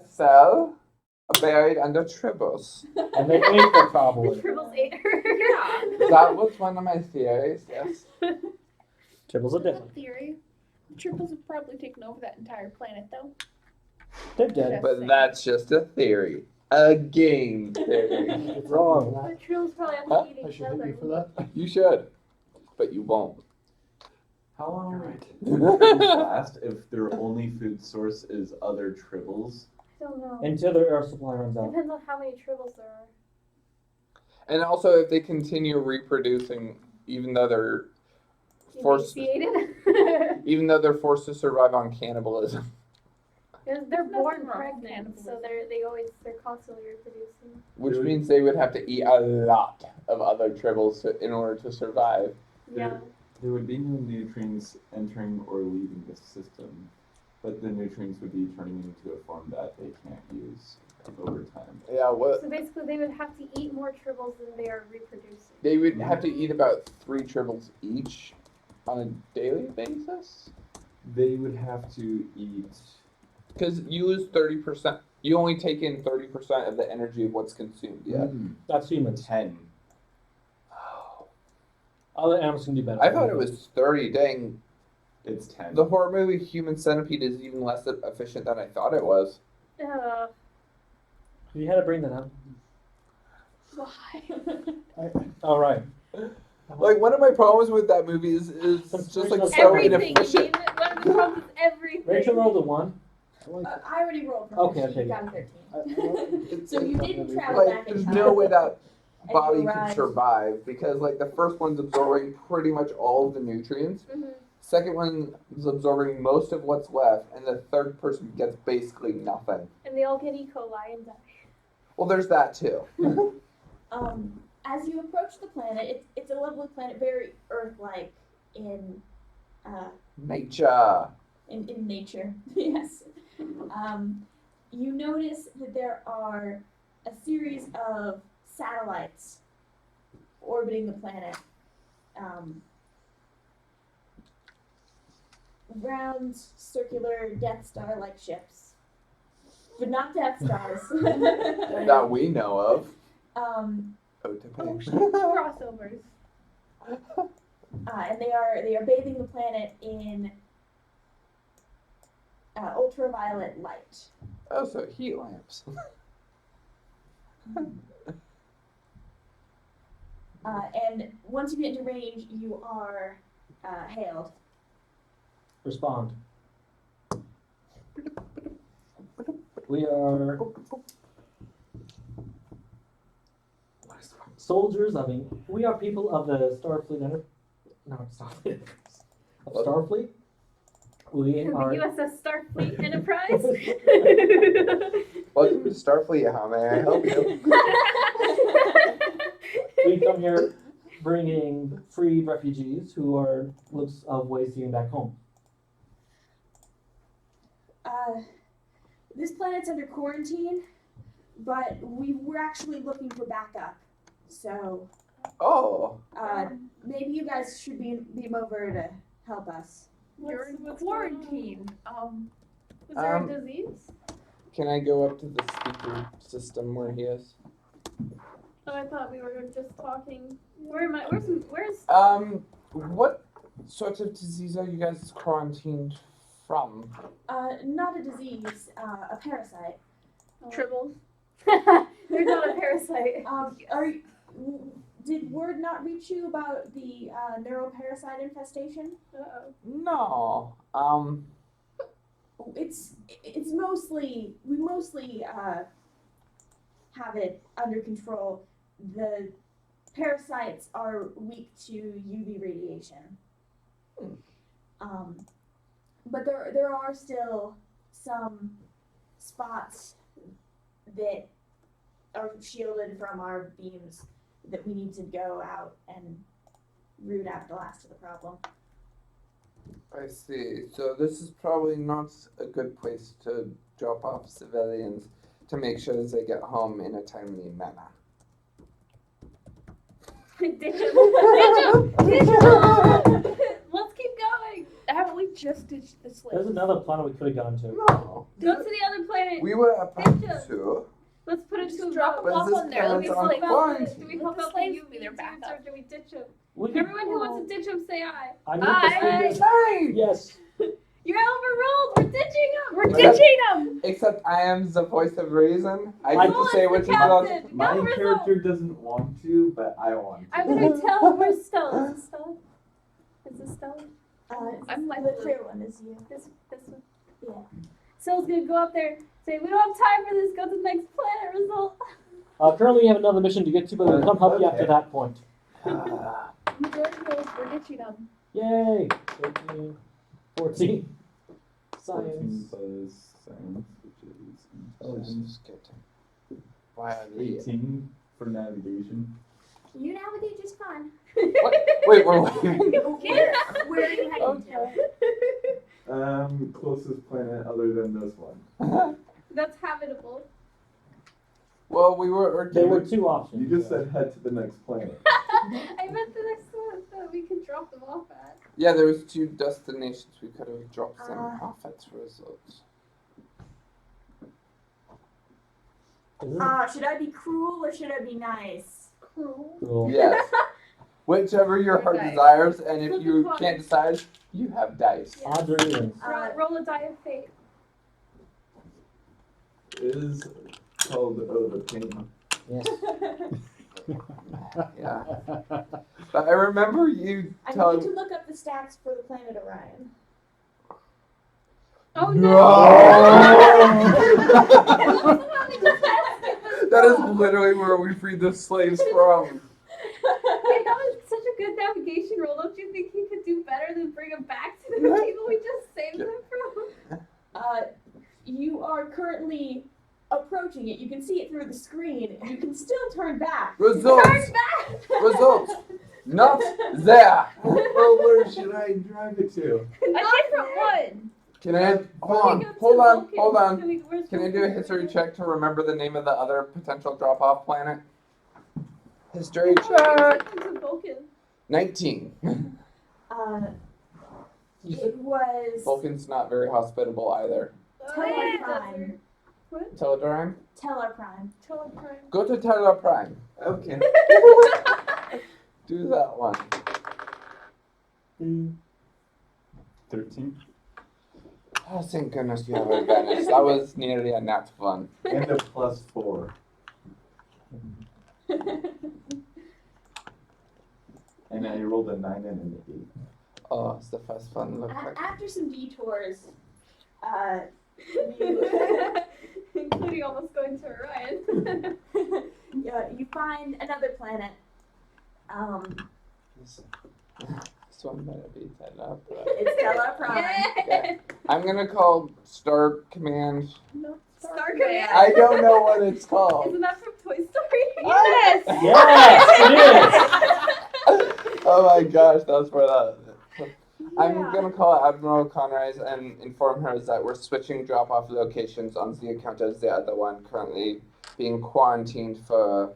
A cell buried under tribbles. And they ate her probably. Tribbles ate her. Yeah. That was one of my theories, yes. Tribbles are That's a different. theory. The triples have probably taken over that entire planet, though. They're dead. But that's just a theory. A game theory. It's wrong. The tribbles probably have Huh? to eat I each should hit other. you for that. You should. But you won't. How long? You're right. Fast if their only food source is other tribbles. I don't know. Until their air supply runs out. Depends on how many tribbles there are. And also, if they continue reproducing, even though they're forced, Emaciated. even though they're forced to survive on cannibalism, They're Nothing born wrong with pregnant, so cannibalism. they're constantly reproducing. which means they would have to eat a lot of other tribbles in order to survive. Yeah. There would be no nutrients entering or leaving the system, but the nutrients would be turning into a form that they can't use over time. Yeah, what So basically, they would have to eat more tribbles than they are reproducing. they would have to eat about 3 tribbles each on a daily basis. They would have to eat. Because you lose 30%. You only take in 30% of the energy of what's consumed. Yeah. That's humans. 10. Other animals can do better. I thought it was 30. Dang. It's 10. The horror movie Human Centipede is even less efficient than I thought it was. You had to bring that up. Why? All right. Like, one of my problems with that movie is just like so Everything. You inefficient. mean one of the problems is everything. Rachel rolled a 1. I already rolled for Okay, 15, okay. got a 13. It's So you didn't travel like, back in there's time. no way that And body you could arrived. survive because, like, the first one's absorbing pretty much all of the nutrients. Mhm. Second one is absorbing most of what's left, and the third person gets basically nothing. And they all get E. coli and die. Well, there's that too. As you approach the planet, it's a lovely planet, very Earth-like in Nature. in nature. Yes. You notice that there are a series of satellites orbiting the planet. Round, circular Death Star-like ships, but not Death Stars. That we know of. Crossovers. And they are bathing the planet in ultraviolet light. Oh, so heat lamps. And once you get into range, you are hailed. Respond. We are soldiers. We are people of the Starfleet Starfleet. Of Starfleet. We The are. USS Starfleet Enterprise. Welcome to Starfleet. How may I help you? We come here bringing freed refugees who are looks of ways to get back home. This planet's under quarantine, but we're actually looking for backup. So Oh. maybe you guys should beam over to help us. You're in What's quarantine. Was there Um, a disease? Can I go up to the speaker system where he is? Oh, I thought we were just talking. Where's What sorts of disease are you guys quarantined from? Not a disease, a parasite. Tribbles. They're not a parasite. Did word not reach you about the neuroparasite infestation? No. It's mostly we mostly have it under control. The parasites are weak to UV radiation. But there are still some spots that are shielded from our beams that we need to go out and root out the last of the problem. I see. So this is probably not a good place to drop off civilians to make sure that they get home in a timely manner. Let's keep going. Haven't we just ditch this There's list. another planet we could have gone to. No. Go to the other planet. We were about Ditch to. Let's put it Just to a drop vote. them But off this on there. Do Let we me planet's on help slay. out quarantine. the, do we Let help the out the slaves UV be their dudes backup. or do we ditch them? We could, Everyone who wants to ditch them, say aye. I move Aye. this we do. Yes. You're overruled. We're ditching them. We're But ditching them! Except I am the voice of reason. I My- get to say what is allowed. Captain. My Go, character Rizzo. doesn't want to, but I want to. I'm gonna tell. Where's Stella? Is it Stella? Is it Stella? I'm like the clear one is you. This one. Yeah. Stella's gonna go up there. Say we don't have time for this. Go to the next planet. Result. Currently, we have another mission to get to, but we'll come help you after Okay. that point. Majority knows we're ditching them. Yay! 13, 14. 14 Science. plus science, which is Oh, this intelligence. is good. Why are they? 18 for navigation. You navigate just fine. Wait, we're waiting. Where are you heading to? Closest planet other than this one. That's habitable. Well, we were. There were two options. You just said head to the next planet. I meant the next one that we can drop them off at. Yeah, there was two destinations we could have dropped them off at results. Is this Should I be cruel or should I be nice? Cruel. cool? Yes. Whichever your heart Nice. desires, and if Flip a you coin. can't decide, you have dice. Yeah. Odds or evens? Roll a die of fate. It is called the Pain. Yes. Yeah. But I remember you I need telling to look up the stats for the planet Orion. Oh That is literally where we freed the slaves from. Hey, that was such a good navigation roll. Don't you think he could do better than bring them back to the people we just saved them from? You are currently approaching it. You can see it through the screen. You can still turn back. Results. Turn back! Results. Not there. Well, where should I drive it to? A different one! Can I? Hold on. Can I do a history check to remember the name of the other potential drop-off planet? History check. 19. It was Vulcan's not very hospitable either. Teleprime. Teledrame? Teleprime. Go to Teleprime. Okay. Do that one. 13. Oh, thank goodness you have advantage. That was nearly a nat one. And a +4. And I rolled a 9 and an 8. Oh, it's the first one. Look like. After some detours, you Including almost going to Orion. you find another planet. This one might be set up. But It's Teleprime. Yay! I'm gonna call Star Command. No, Star Command. Command. I don't know what it's called. Isn't that from Toy Story? Yes! Yes, Oh my gosh, that's where that. I'm Yeah. gonna call Admiral Conrise and inform her that we're switching drop-off locations on the account of the other one currently being quarantined for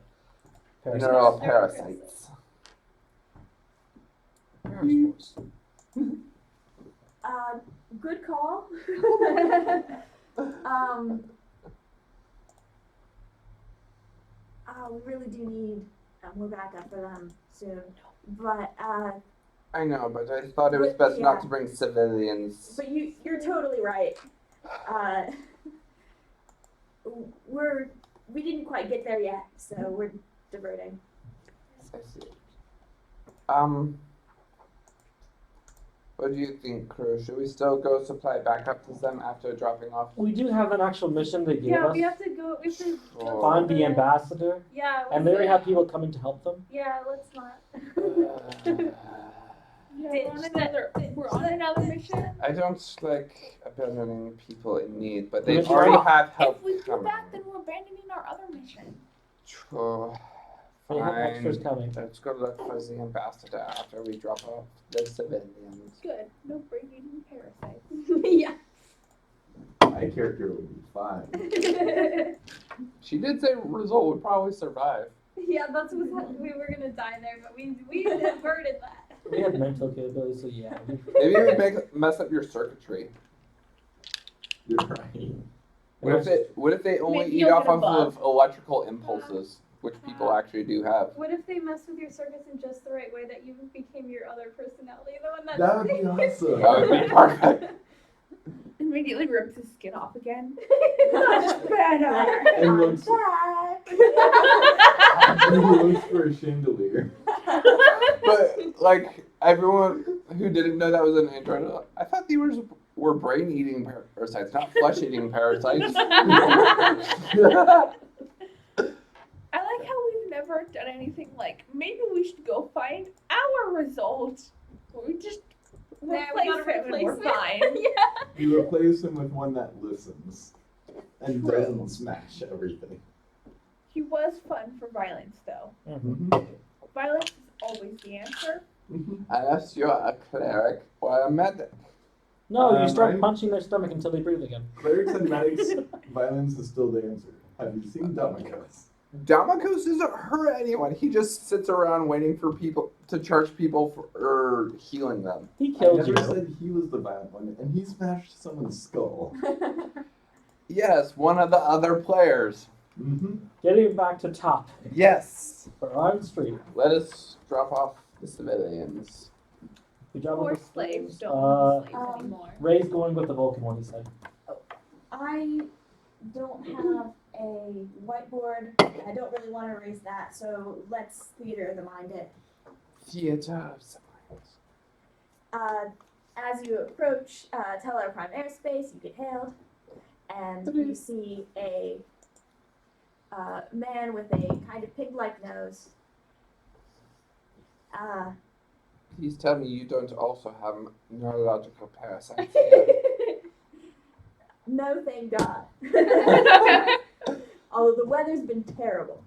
neural parasites. Good call. We really do need more backup for them soon. But I know, but I thought it was But, best not yeah. to bring civilians. you're totally right. We didn't quite get there yet, so we're diverting. I see. What do you think, crew? Should we still go supply backup to them after dropping off? We do have an actual mission they gave Yeah, us. we have to go. We have to go Find to the ambassador, Yeah. and they already have people coming to help them. Yeah, let's not. We're on another mission. I don't like abandoning people in need, but We're they gonna already try. have help If we do coming. that, then we're abandoning our other mission. True. They have Fine. extras coming. Let's go look for the ambassador after we drop off the civilians. Good. No breeding parasites. Yeah. My character would be fine. She did say Rizal would probably survive. Yeah, that's what we were gonna die there, but we averted that. We have mental capabilities, so yeah. Maybe it would mess up your circuitry. You're right. What if they only Maybe eat you'll off get a of bug. electrical impulses, which people actually do have? What if they mess with your circuits in just the right way that you became your other personality? The one that That would be awesome. That would be perfect. Immediately rips his skin off again. Much better. And I'm looks- back. And he looks for a chandelier. But like everyone who didn't know that was an android, I thought they were brain-eating parasites, not flesh-eating parasites. I like how we've never done anything like, maybe we should go find our result. We just Yeah, we replace gotta him and we're replace fine. yeah. You replace him with one that listens and True. doesn't smash everything. He was fun for violence though. Mhm. Violence is always the answer. Unless you're a cleric or a medic. No, you start I'm- punching their stomach until they breathe again. Clerics and medics, violence is still the answer. Have you seen Damocles? Damocles doesn't hurt anyone. He just sits around waiting for people to charge people for healing them. He I killed never you. said he was the violent one, and he smashed someone's skull. Yes, one of the other players. Mm-hmm. Getting back to top. Yes. We're on street. Let us drop off the civilians. We drop Poor off the slaves slaves. don't want slaves Um, anymore. Ray's going with the Vulcan one, he said. I don't have a whiteboard. I don't really want to erase that, so let's theater the mind it. Theater of surprise. As you approach Teller Prime airspace, you get hailed, and you see a man with a kind of pig-like nose. Please tell me you don't also have neurological parasites. No, thank God. Although the weather's been terrible.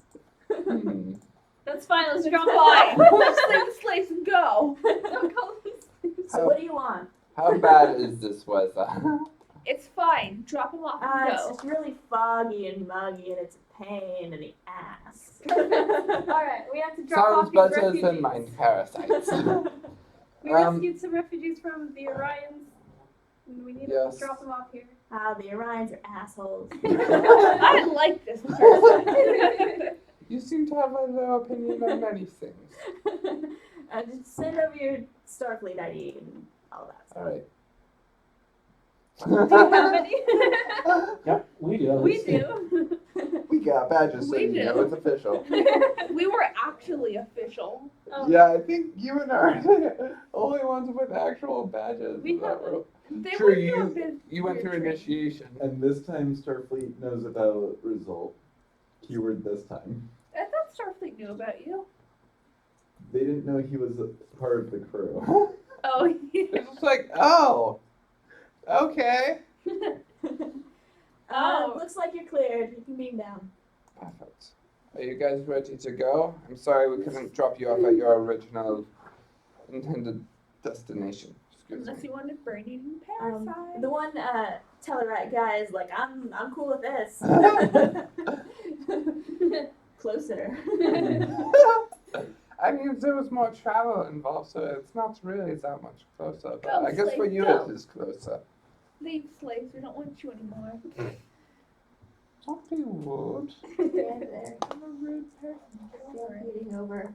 Hmm. That's fine. Let's It's drop fine. off. Let's leave the slaves and go. Don't call them slaves. So what do you want? How bad is this weather? It's fine. Drop him off and It's go. just really foggy and muggy, and it's a pain in the ass. All right, we have to drop Sounds off these better refugees. than mind parasites. We Um, rescued some refugees from the Orions, and we need Yes. to drop them off here. The Orions are assholes. I like this person. You seem to have a low opinion on many things. Just send over your Starfleet ID and all that stuff. Alright. Do you have any? Yep, we do. We do. We got badges, so We you do. know it's official. We were actually official. Oh, Yeah, I think you and I are the only ones with actual badges. We Is that haven't. right? They True, went through a bit. You went through weird initiation. And this time Starfleet knows about result. Keyword this time. I thought Starfleet knew about you. They didn't know he was a part of the crew. Oh, yeah. It's just like, oh, okay. Oh. Looks like you're cleared. You can beam down. Perfect. Are you guys ready to go? I'm sorry we couldn't drop you off at your original intended destination. Excuse Unless me. you wanted brain-eating parasites. The one Tellarite guy is like, I'm cool with this. Closer. I mean, there was more travel involved, so it's not really that much closer. But Go, I guess for Slade, you go. it is closer. Leave, slaves. We don't want you anymore. Don't be rude. Stand there. I'm a rude person. Stampeding over.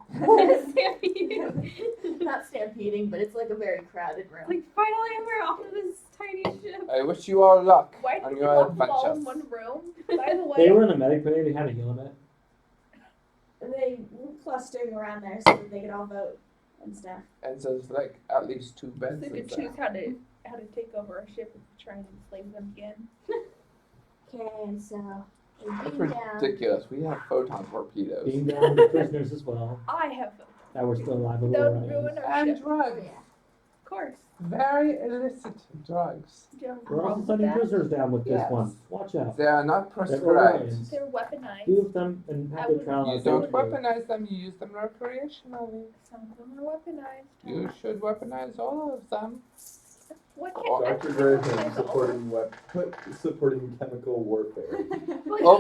Stampede. Not stampeding, but it's like a very crowded room. Like, finally, we're off of this tiny ship. I wish you all luck Why on did you your lock them all in adventures. one room? By the way, They were in the medic bay, they had a heal limit. They were clustering around there so that they could all vote and stuff. And so there's like at least 2 beds so you in could there. choose how to take over a ship and try and enslave them again. Okay, so they That's beam down. ridiculous. We have photon torpedoes. Being down the prisoners as well. I have them. That were still alive. That That would ruin our And ship. drugs. Yeah. Of course. Very illicit drugs. Do you have a We're also problem with sending that? prisoners down with Yes. this one. Watch out. They are not They're prescribed. Orions. They're weaponized. Use them and I have their would- trial. You on don't safety. weaponize them, you use them recreationally. Some of them are weaponized. You should weaponize all of them. What Oh, can Dr. Graham supporting chemical warfare. Well,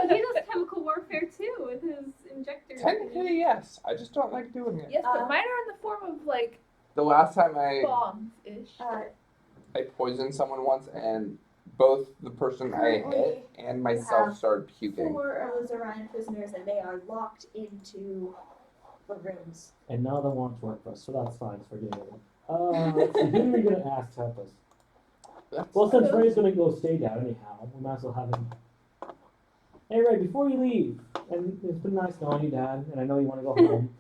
he does chemical warfare too with his injectors. Technically, yes. I just don't like doing it. Yes, but mine are in the form of like The last time bombs ish. I poisoned someone once, and both the person I hit and myself started puking. 4 of those Orion prisoners, and they are locked into the rooms. And none of them want to work for us, so that's fine. So we're getting rid of them. Let's see, who are we gonna ask to help us? That's Well, since Ray's gonna go stay down anyhow, we might as well have him. Hey Ray, before you leave, and it's been nice knowing you, Dad, and I know you want to go home.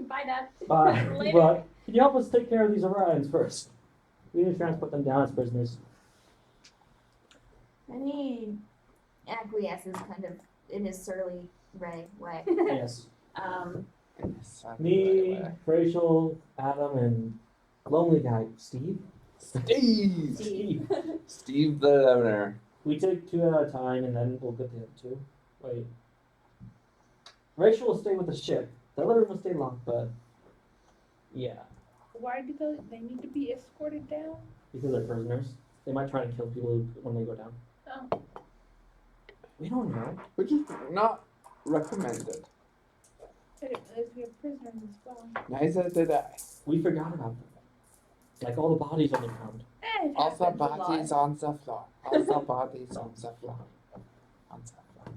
Bye, Dad. Bye. Later. But can you help us take care of these Orions first? We need to transport them down as prisoners. And he acquiesces kind of in his surly Ray way. Yes. Me, Rachel, Adam, and lonely guy, Steve. Steve! Steve the loner. We take 2 at a time, and then we'll get the other 2. Wait. Rachel will stay with the ship. The other one will stay long, but yeah, Why do they need to be escorted down? because they're prisoners. They might try and kill people when they go down. Oh. We don't know. Which is not recommended. I didn't realize we have prisoners as well. Neither did I. We forgot about them. Like all the bodies on the ground. It All the happens a lot. bodies on the floor. All the bodies on the floor. On the floor.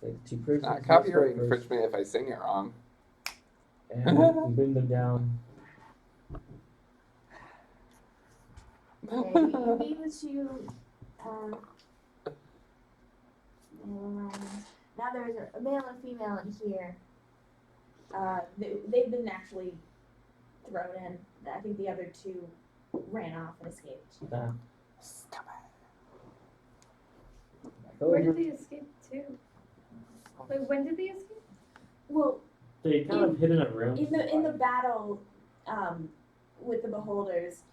Like 2 prisoners. Not 2 copyright strippers, infringement if I sing it wrong. and we bring them down. Okay, you be the 2, now there's a male and female in here. They've been actually thrown in. I think the other 2 ran off and escaped. Yeah. Where did they escape to? Like, when did they escape? Well, They kind of hid in a room. in the battle with the beholders,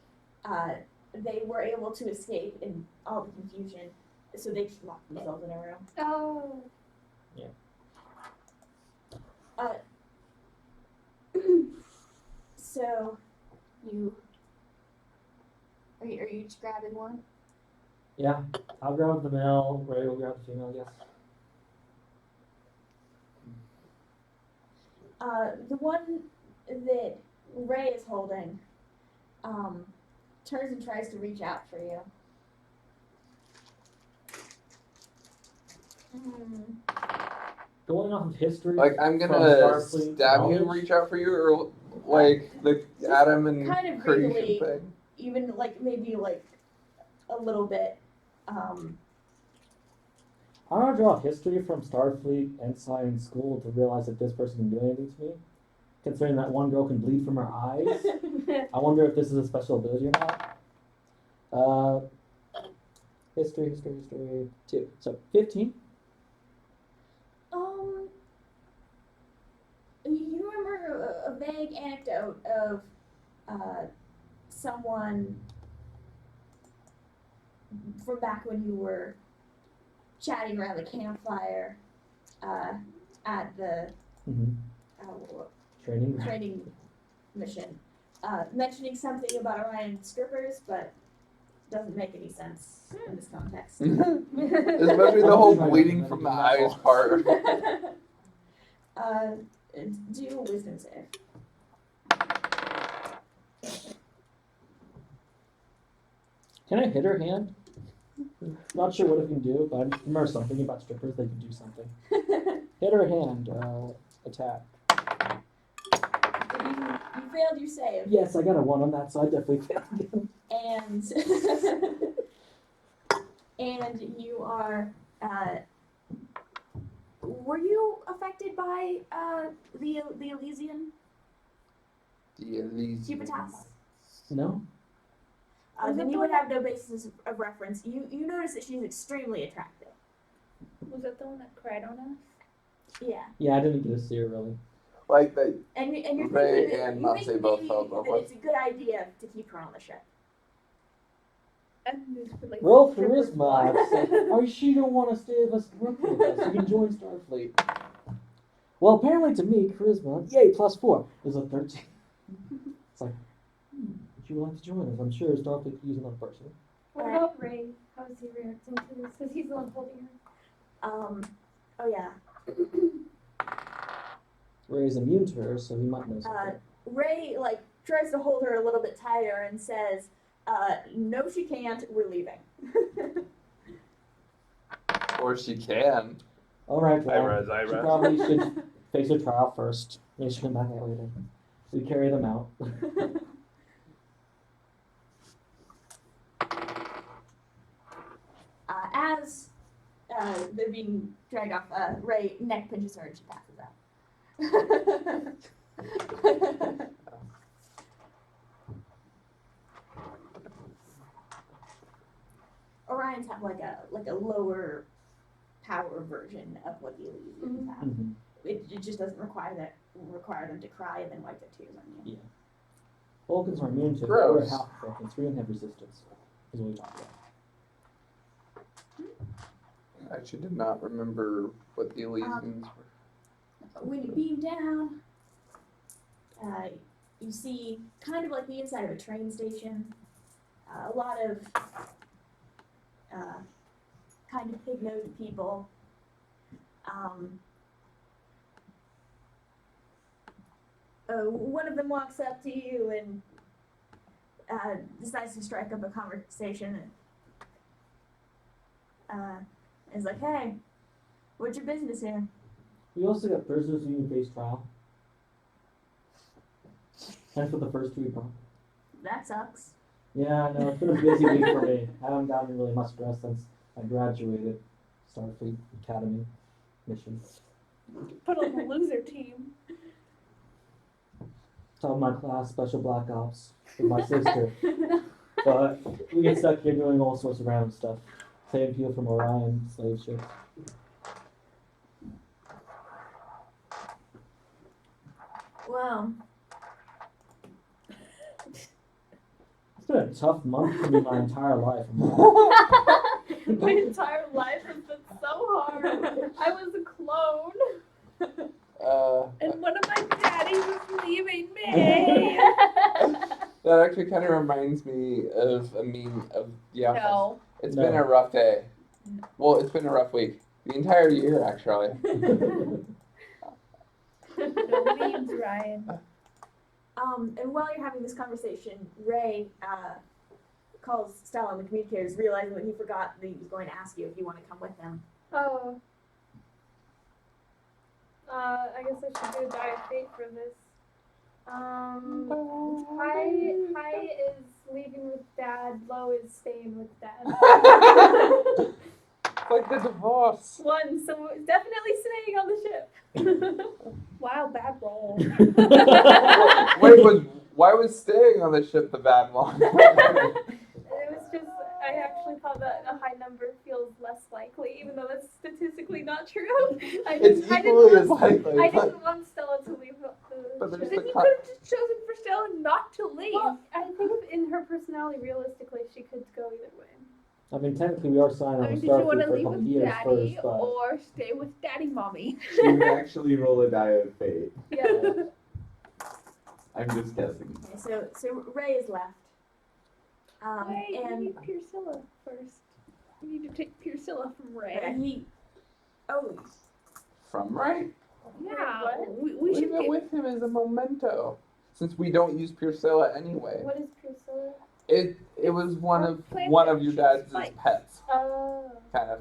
they were able to escape in all the confusion, so they just locked themselves in a room. Oh. So you are you just grabbing one? Yeah, I'll grab the male. Ray will grab the female. Yes. The one that Ray is holding turns and tries to reach out for you. Going off of history. Like, I'm from gonna Starfleet stab you and knowledge, reach out for you, or like the Adam and Kind of creation creepily. thing? Even maybe a little bit. I want to draw history from Starfleet Ensign school to realize that this person can do anything to me. Considering that one girl can bleed from her eyes, I wonder if this is a special ability or not. History, 2. So 15. You remember a vague anecdote of someone from back when you were chatting around the campfire at the Training. training mission, mentioning something about Orion strippers, but doesn't make any sense in this context. Especially the whole bleeding from the eyes part. Do a wisdom save. Can I hit her hand? Not sure what it can do, but I remember something about strippers. They can do something. Hit her hand. Attack. You failed your save. Yes, I got a 1 on that, so I definitely failed again. And and you are were you affected by the Elysian The Elysian. Cubitas? No? Then you would have no basis of reference. You notice that she's extremely attractive. Was that the one that cried on us? Yeah. Yeah, I didn't get to see her really. Like they. And you're Ray thinking that, and you Monse think both maybe fell in love that with. it's a good idea to keep her on the ship. And this would, like, Roll strippers' charisma. blood. Oh, she don't want to stay with us. Work with us. You can join Starfleet. Well, apparently to me, charisma, yay, +4 is a 13. It's like, Would you like to join us? I'm sure Starfleet could use another person. What about Ray? How is he reacting to this? Because he's the one holding her. Oh yeah. Ray's immune to her, so he might know something. Ray like tries to hold her a little bit tighter and says, "No, she can't. We're leaving." Or she can. Alright, well, Ira is she Ira. probably should face her trial first. Maybe she can come back out later. We carry them out. As they're being dragged off, Ray neck pinches her and she passes out. Orions have like a lower power version of what the Elysians have. Mhm. It just doesn't require them to cry and then wipe their tears on you. Vulcans are immune to it. Gross. We're half Vulcans. We don't have resistance. Is what we talked about. I actually did not remember what the Elysians were. When you beam down, you see kind of like the inside of a train station. A lot of kind of pig-nosed people. One of them walks up to you and decides to strike up a conversation. Is like, "Hey, what's your business here?" We also got prisoners who can face trial. And for the first 2 weeks. That sucks. Yeah, I know. It's been a busy week for me. I haven't gotten really much rest since I graduated Starfleet Academy mission. Put on the loser team. Top of my class, Special Black Ops, with my sister. But we get stuck here doing all sorts of random stuff. Saving people from Orion slave ships. Well, It's been a tough month for me my entire life. My entire life has been so hard. I was a clone. And one of my daddies was leaving me. That actually kind of reminds me of a meme of the office. No. It's No. been a rough day. Well, it's been a rough week. The entire year, actually. No memes, Ryan. and while you're having this conversation, Ray calls Stella on the communicators, realizing that he forgot that he was going to ask you if you want to come with him. Oh. I guess I should do a die of fate for this. High is leaving with Dad. Low is staying with Dad. Like the divorce. One, so it's definitely staying on the ship. Wow, bad roll. Wait, why was staying on the ship the bad one? It was just, I actually thought that a high number feels less likely, even though that's statistically not true. It's equally as likely. I didn't want Stella to leave the But there's ship. Then the you con- could have just chosen for Stella not to leave. Well, I think in her personality, realistically, she could go either way. I mean, technically, we are signed I on mean, did you want Starfleet to for a leave couple with years Daddy first, but or stay with Daddy Mommy? She would actually roll a die of fate. Yeah. I'm just guessing. Okay, so Ray is left. Wait, we and need Piercilla first. We need to take Piercilla from Ray. From right? Yeah, What? we Leave should it get. with him as a memento. Since we don't use Piercilla anyway. What is Priscilla? It was one of Plant your that dad's spikes. pets, Oh. kind of.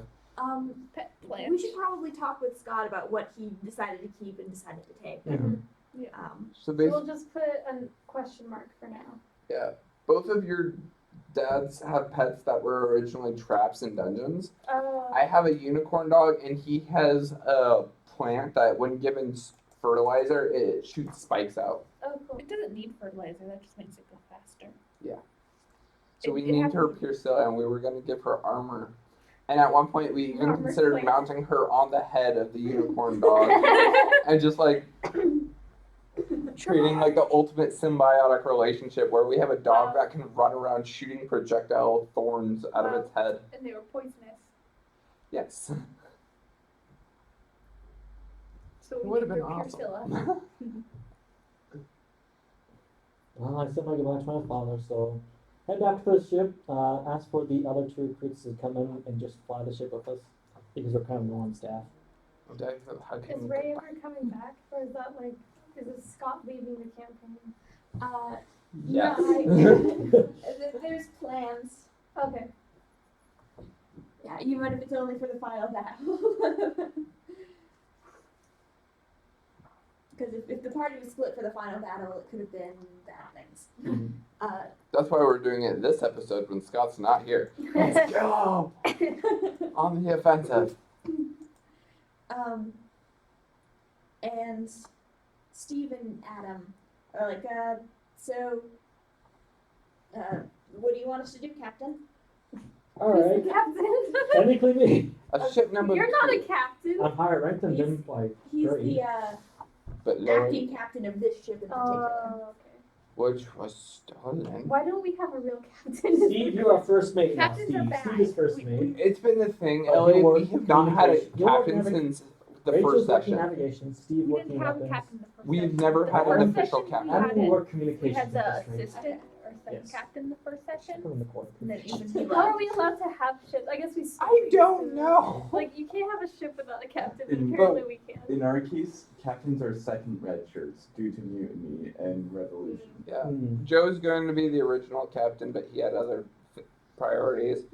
Pet plant. we should probably talk with Scott about what he decided to keep and decided to take. Mhm. So So basically, we'll just put a question mark for now. both of your dads have pets that were originally traps in dungeons. Oh. I have a unicorn dog, and he has a plant that, when given fertilizer, it shoots spikes out. Oh, cool. It doesn't need fertilizer. That just makes it go faster. So we It named has her to be- Piercilla, and we were going to give her armor. And at one point, we even Armor considered plant. mounting her on the head of the unicorn dog, and just like creating like the ultimate symbiotic relationship where we have a dog Wow. that can run around shooting projectile thorns out of Wow. its head. And they were poisonous. Yes. So It we would have named been her awesome. Piercilla. Well, I said my goodbye to my father, so head back to the ship. Ask for the other two recruits to come in and just fly the ship with us because we're kind of low on staff. How Is can Ray ever coming back, or is that like, is it Scott leaving the campaign? Yes. There's plans. Okay. Yeah, even if it's only for the final battle. Because if the party was split for the final battle, it could have been bad things. Mhm. That's why we're doing it this episode when Scott's not here. Let's go on the offensive. And Steve and Adam are like, what do you want us to do, Captain? All Who's right. the captain? Technically me. A ship number You're not a 2, captain. I'm higher ranked than them, like, He's great. the but lower, acting captain of this ship in particular. Oh, okay. which was stolen. Why don't we have a real captain? Steve, you're our first mate now, Captains are Steve. bad. Steve is first mate. It's been the thing, He'll Elliot. work We have not had a communication. He'll work captain navig- since the Rachel's first working session. navigation, Steve We working didn't have a weapons. captain the first We've session. never The had first an official session, captain. We had, Adam will work we communications had with the us, right? assistant or second Yes. captain the first session. Put him in the court. And then even he How are left. we allowed to have ships? I guess we. I don't know. Like you can't have a ship without a captain, but In- apparently we can. In our case, captains are second red shirts due to mutiny and revolution. Yeah. Hmm. Joe's going to be the original captain, but he had other priorities.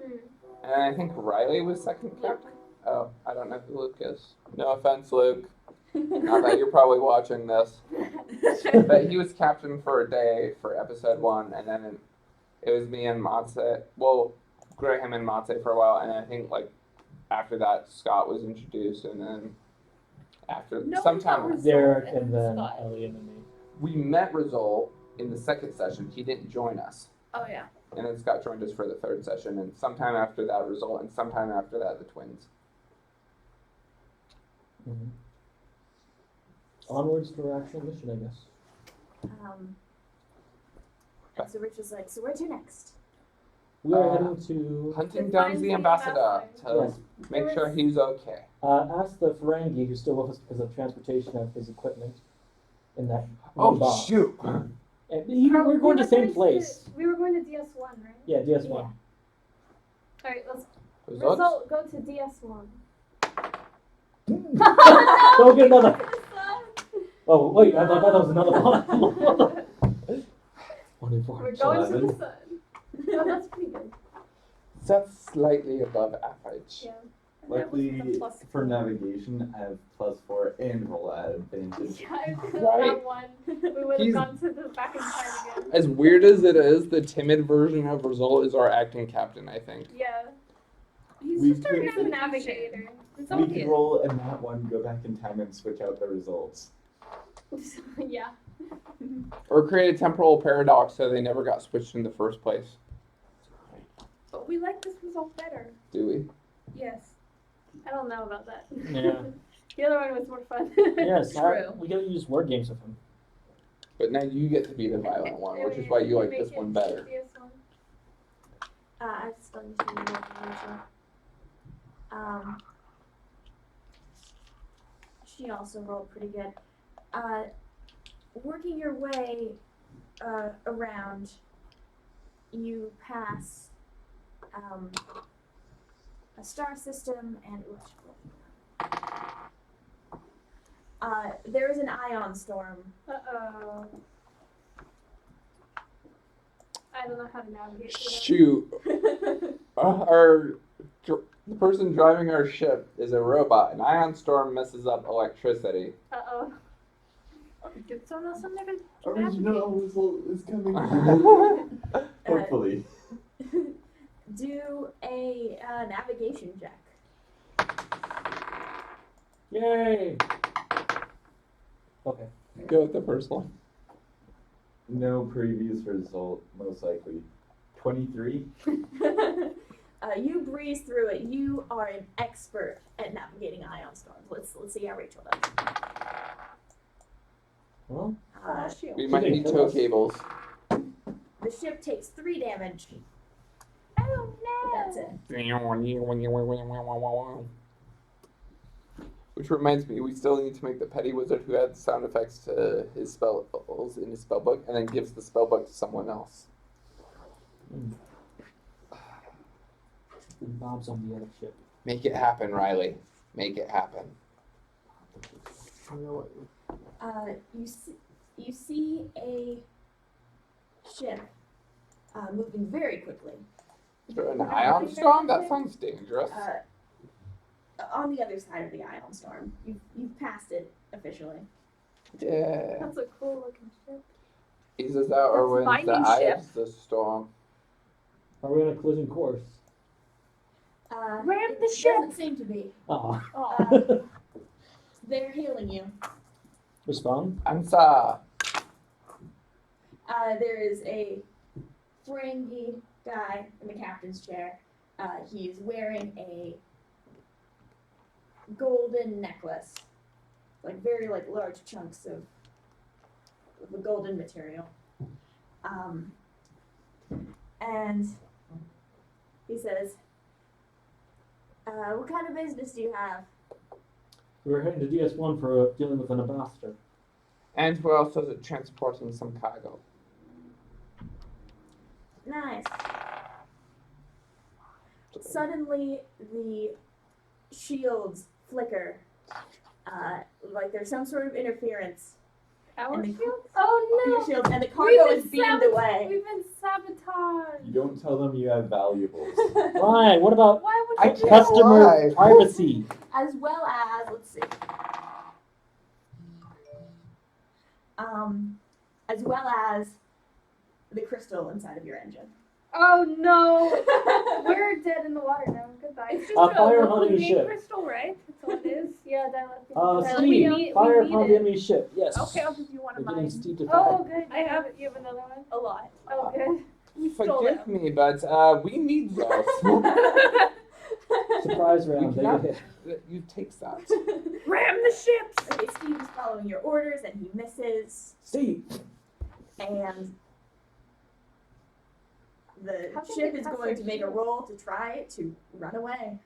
And I think Riley was second captain. Oh, I don't know who Luke is. No offense, Luke. Not that you're probably watching this. But he was captain for a day for episode 1, and then it was me and Matze. Well, Graham and Matze for a while, and I think like after that Scott was introduced, and then after No, sometime not Derek and and then Scott. Elliot and me. we met Rizal in the second session. He didn't join us. Oh yeah. And then Scott joined us for the third session, and sometime after that Rizal, and sometime after that the twins. Mhm. Onwards to our actual mission, I guess. And so Rich was like, so where to next? We are Uh, heading to Hunting To down find the the ambassador to Yes. make sure he's okay. ask the Ferengi who's still with us because of transportation of his equipment in that Oh one box. shoot! And even we're going to the same place. We were going to DS1, right? Yeah, DS1. All right, let's Results? result. Go to DS1. Don't get another. Oh wait, I thought that was another one. 1 in 4. We're going to the 11. sun. Oh, that's pretty good. That's slightly above average. Yeah. Luckily, That was the plus for 4. navigation, I have +4 and roll at advantage. Yeah, if we could Right. have one, we would have He's- gone to the back in time again. As weird as it is, the timid version of Rizal is our acting captain, I think. Yeah, He's We just our could- he's a navigation. navigator. That's all We he could is. roll a nat 1, go back in time, and switch out the results. Yeah. Or create a temporal paradox so they never got switched in the first place. But we like this result better. Do we? Yes. I don't know about that. Yeah. The other one was more fun. Yes, True. we gotta use word games with him. But now you get to be the violent one, which is why you like this one better. DS1. I still need to do more. She also rolled pretty good. Working your way around, you pass a star system and there is an ion storm. Uh-oh. I don't know how to navigate through that. Shoot. The person driving our ship is a robot. An ion storm messes up electricity. Uh-oh. Did someone else never Original result is coming. Hopefully. Do a navigation check. Yay! Okay. Go with the first one. No previous result, most likely. 23. You breeze through it. You are an expert at navigating ion storms. Let's see how Rachel does. Well, Uh, We might need tow cables. the ship takes 3 damage. Oh no. That's it. Which reminds me, we still need to make the petty wizard who adds sound effects to his spells in his spell book and then gives the spell book to someone else. And Bob's on the other ship. Make it happen, Riley. Make it happen. You see a ship moving very quickly. Is there an ion storm? That sounds dangerous. On the other side of the ion storm. You've passed it officially. Yeah. That's a cool looking ship. Eases out or That's my wins the new eye ship. of the storm. Are we on a collision course? Ram It the ship. doesn't seem to be. Aw. Oh. They're hailing you. Respond? Ansa. There is a Ferengi guy in the captain's chair. He's wearing a golden necklace, like very large chunks of the golden material. And he says, "What kind of business do you have?" We're heading to DS1 for dealing with an ambassador. And who else is it transporting some cargo? Nice. Suddenly, the shields flicker, like there's some sort of interference. Our And the- shields? Oh Your no! shields, and the cargo is beamed We've away. been sabotaged. You don't tell them you have valuables. Fine, what about Why would I you do can't that? customer lie. privacy? As well as, let's see, as well as the crystal inside of your engine. Oh no! We're dead in the water now. Goodbye. It's just Fire a upon enemy moving ship. crystal, right? That's all it is. Yeah, dialectic. Steve, fire upon the enemy ship. Yes. Okay, I'll give you one We're of getting mine. Steve to fire. Oh, good. I have- You have another one? A lot. Oh, good. We stole Forgive them. me, but we need those. Surprise We round. They cannot- get hit. You take that. Ram the ships. Okay, Steve is following your orders and he misses, Steve. and the How can ship they is pass going their to make a shield? roll to try to run away.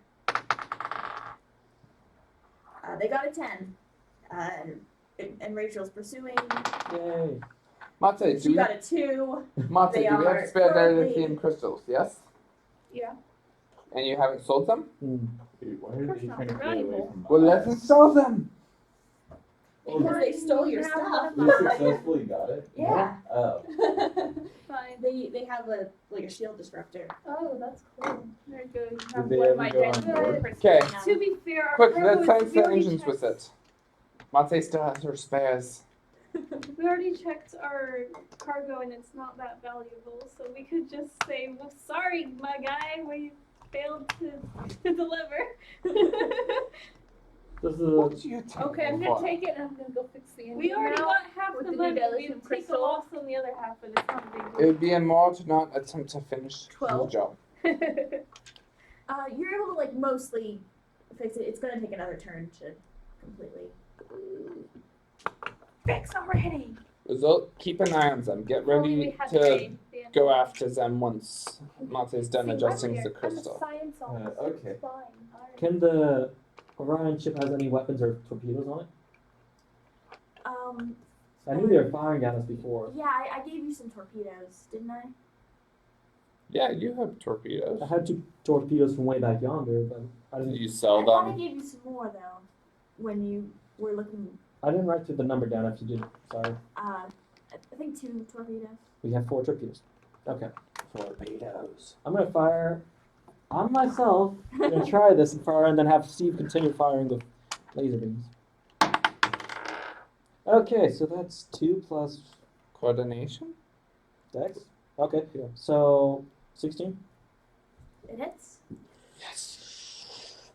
They got a 10. And Rachel's pursuing. Yay. Mate, do She we, got a 2. Mate, they do we are have spare currently- dilithium crystals? Yes? Yeah. And you haven't sold them? Hmm. Wait, why are course they not. trying to They're get away valuable. from Well, let us? them sell them. Because they stole your Have stuff. You successfully got it? Yeah. Oh. Fine. they have a shield disruptor. Oh, that's cool. Very good. You Did have they one of ever my go on genuine board? crystals. Okay, Yeah. To be fair, our quick, cargo let's is- science we the already engines with checked- it. Mate still has her spares. We already checked our cargo and it's not that valuable, so we could just say, well, sorry, my guy, we failed to deliver. This is What do you take Okay, I'm me gonna for? take it and I'm gonna go fix the engine We already now. got half with the the new money. dilithium We take a crystal. loss on the other half, but it's not a big It deal. would be a more to not attempt to finish the 12. job. You're able to mostly fix it. It's gonna take another turn to completely. Fix already. Result, keep an eye on them. Get If only we ready had to paid the go after them once Mate's done See, adjusting I'm the a crystal. science officer. okay. It's fine. Alright. Can the Orion ship has any weapons or torpedoes on it? I knew they were firing at us before. Yeah, I gave you some torpedoes, didn't I? Yeah, you have torpedoes. I had 2 torpedoes from way back yonder, but I didn't. You I sell thought I them. gave you some more though, when you were looking. I didn't write the number down. If you did, sorry. I think 2 torpedoes. We have 4 torpedoes. Okay. Torpedoes. I'm gonna fire on myself. I'm gonna try this and fire, and then have Steve continue firing with laser beams. Okay, so that's 2 plus Coordination? Dex. Okay, so 16. It hits. Yes.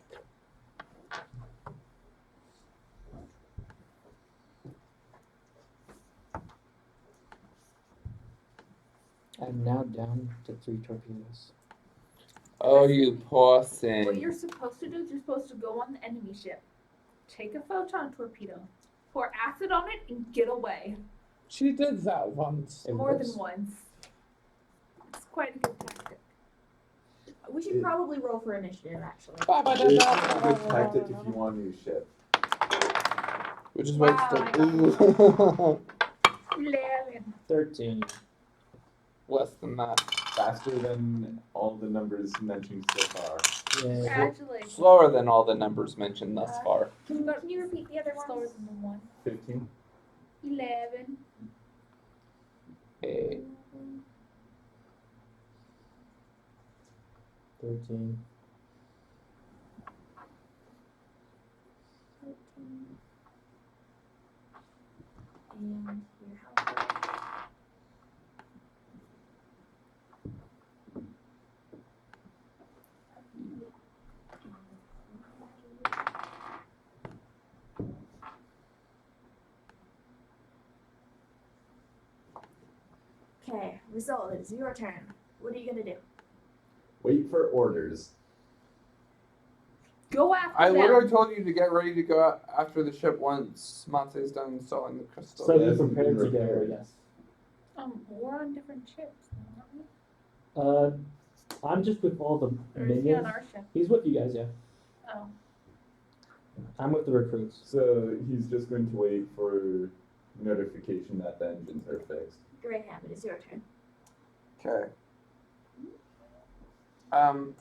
I'm now down to 3 torpedoes. Oh, you poor What thing. you're supposed to do is you're supposed to go on the enemy ship, take a photon torpedo, pour acid on it, and get away. She did that once. It More works. than once. It's quite a good tactic. We should probably roll for initiative, actually. It's a good tactic if you want a new ship. Which is why Wow, it's I still 11. 13. less than that. Faster than all the numbers mentioned so far. Yay. Congratulations. Slower than all the numbers mentioned thus far. Can you repeat the other Slower ones? than the one. 15. 11. Okay. 13. And your helper. Okay, result is your turn. What are you gonna do? Wait for orders. Go after I them. literally told you to get ready to go out after the ship once Matsu's done installing the crystal. So you Yes, prepared been to go, repaired. yes. We're on different ships, now, aren't we? I'm just with all the Or is he on minions. our ship? He's with you guys, yeah. Oh. I'm with the recruits. So he's just going to wait for notification that the engines are fixed. Graham, it is your turn. Okay.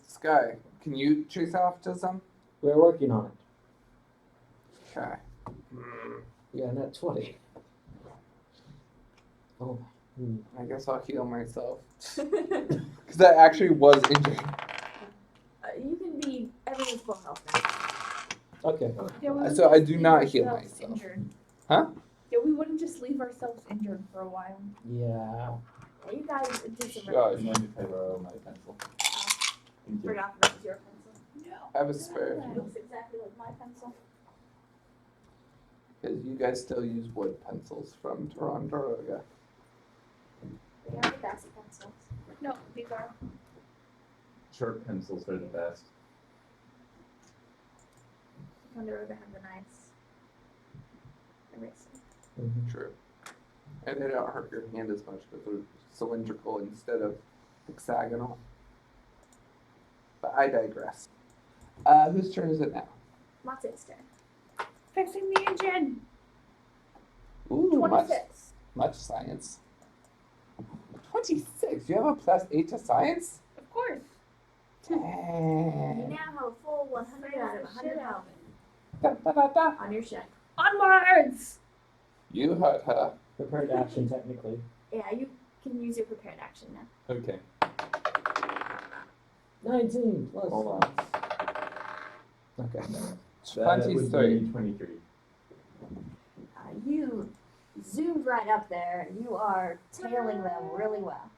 Sky, can you chase after them? We're working on it. Okay. Yeah, net 20. Oh. I guess I'll heal myself. Because I actually was injured. You can be everyone's full health now. Okay. Yeah, we So I wouldn't do just not leave heal ourselves myself. Injured. Huh? Yeah, we wouldn't just leave ourselves injured for a while. Yeah. You guys did some Shush. Mind if I borrow my pencil? Thank you. Forgot that was your pencil. No. I have a spare. It looks exactly like my pencil. Because you guys still use wood pencils from Toronto. They are the best pencils. No, these are. Sharp pencils are the best. Ticonderoga have the nice eraser. Mhm. True. And they don't hurt your hand as much because they're cylindrical instead of hexagonal. But I digress. Whose turn is it now? Matsu's turn. Fixing the engine. Ooh, much 26. science. 26. You have a +8 to science? Of course. You Dang. now have a full 100 out of 100 health Da, da, da, da. on your ship. Onwards. You hurt her. Prepared action, technically. Yeah, you can use your prepared action now. Okay. 19 plus. Hold on. Okay. That would 23. be 23. You zoomed right up there. You are tailing them really well.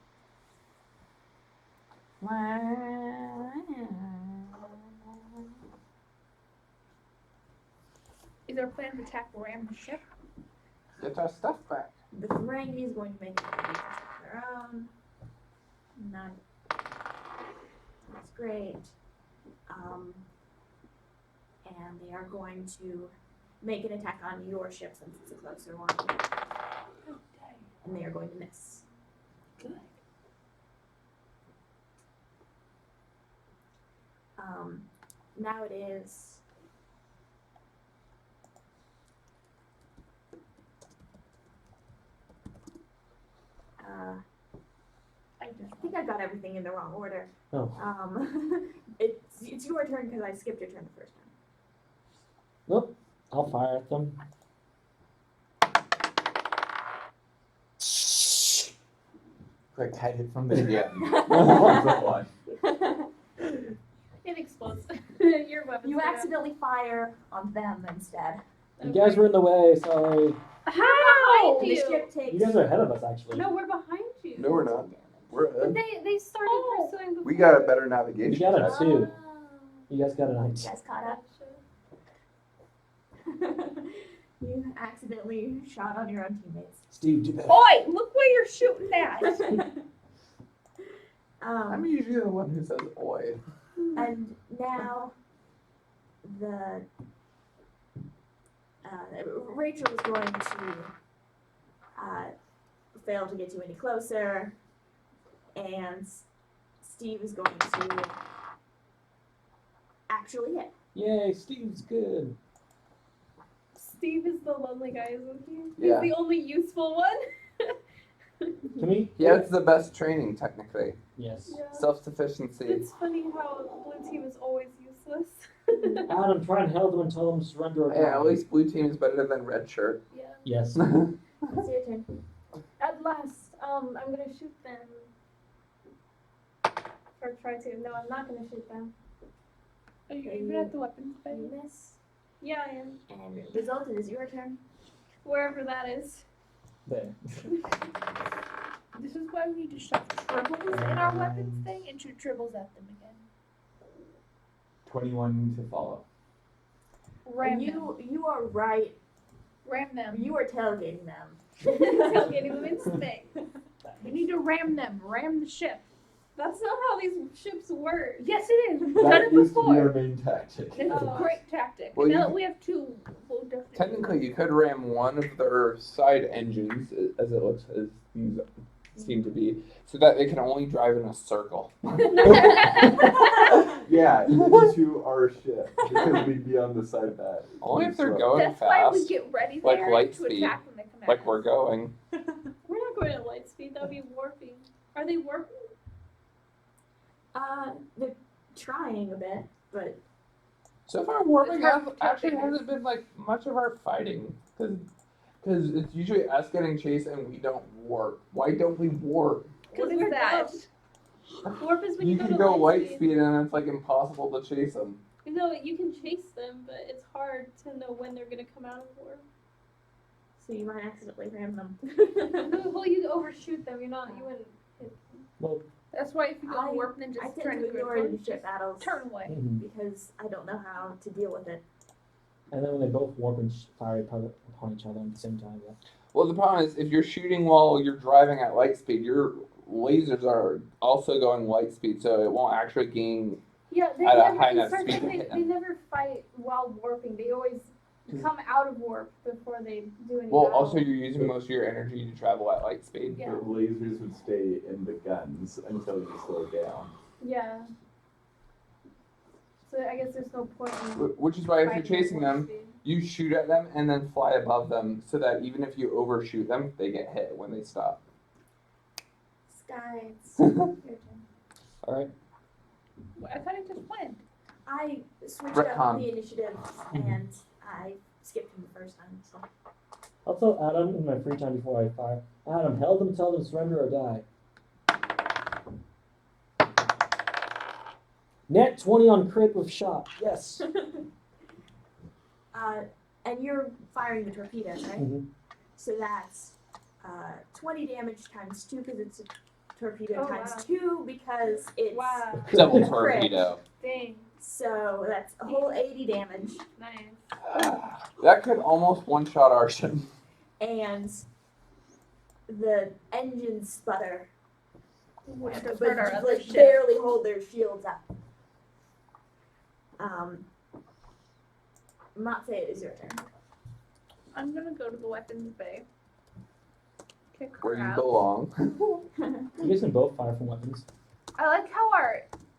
Is our plan to attack ram the ship? Get our stuff back. The Ferengi is going to make an attack of their own. None. That's great. And they are going to make an attack on your ship since it's a closer one. Oh, dang. And they are going to miss. Good. Now it is I just I think I got everything in the wrong order. Oh. It's your turn because I skipped your turn the first time. Nope. I'll fire at them. Quick, hide it from the DM. It explodes. Your weapon. You accidentally fire on them instead. You guys were in the way, sorry. How? The ship takes. You guys are ahead of us, actually. No, we're behind you. No, we're not. We're ahead. They started Oh. pursuing before. We got a better You navigation. got check. a 2. Oh. You guys got a You 19. guys caught up. You accidentally shot on your own teammates. Steve, do better. Oi! Look where you're shooting at. I'm usually the one who says oi. And now Rachel is going to fail to get you any closer, and Steve is going to actually hit. Yay, Steve's good. Steve is the lonely guy, isn't he? Yeah. He's the only useful one. Can we? He has the best training, technically. Yes. Yeah. Self-sufficiency. It's funny how blue team is always useless. Adam, try and help them and tell them to surrender or die. Yeah, at least blue team is better than red shirt. Yeah. Yes. It's your turn. At last, I'm gonna shoot them. Or try to. No, I'm not gonna shoot them. Are you even at the weapons bay? You miss. Yeah, I am. And result, it is your turn. Wherever that is. There. This is why we need to shove tribbles in our weapons thing and shoot tribbles at them again. 21 to follow. Ram them. You are right. Ram them. You are tailgating them. Tailgating them in space. We need to ram them. Ram the ship. That's not how these ships work. Yes, it is. We've done That it used to be before. our main tactic. It's Oh. a great tactic. Well, now you- that we have two, we'll definitely. Technically, you could ram one of their side engines, as it looks as these seem to be, so that they can only drive in a circle. Yeah, into our ship because we'd be on the side that. Only if they're so- going That's why we fast, get ready like there light to speed, attack when they come at like us. we're going. We're not going at light speed. That'd be warping. Are they warping? They're trying a bit, but So far, warping It's hard to actually figure. hasn't been like much of our fighting, because it's usually us getting chased and we don't warp. Why don't we warp? What is we're that? dumb. Warp is when You you, can go go to light speed and it's like impossible to chase them. No, you can chase them, but it's hard to know when they're gonna come out of warp. so you might accidentally ram them. Well, you overshoot them. You wouldn't hit them. Well, That's why if you go I- warp and then I just tend turn to to ignore good the ship battles turn away. mhm. because I don't know how to deal with it. And then when they both warp and fire upon each other at the same time. Yeah. Well, the problem is if you're shooting while you're driving at light speed, your lasers are also going light speed, so it won't actually gain. Yeah, they At a never high enough insert- speed to they, hit they never fight while warping. They always come out of warp before they do any Well, battle. also you're using most of your energy to travel at light speed. Yeah. The lasers would stay in the guns until you slow down. Yeah. So I guess there's no point in Which is why if you're fighting at chasing warp them, speed. you shoot at them and then fly above them, so that even if you overshoot them, they get hit when they stop. Sky, it's your turn. All right. I thought it just went. I switched Retcon. up the initiative and I skipped him the first time. So I'll tell Adam in my free time before I fire. Adam, help them, tell them to surrender or die. Net 20 on crit with shot. Yes. and you're firing the torpedoes, right? Mhm. So that's 20 damage times 2 because it's a torpedo Oh, times wow. 2 because it's Wow. Double Crit. torpedo. Dang. so that's a whole 80 damage Nice. That could almost one-shot our ship. and the engines sputter Which but does hurt our other like ship. barely hold their shields up. Matse, it is your turn. I'm gonna go to the weapons bay. Kick Where her you out. belong. You guys can both fire from weapons. I like how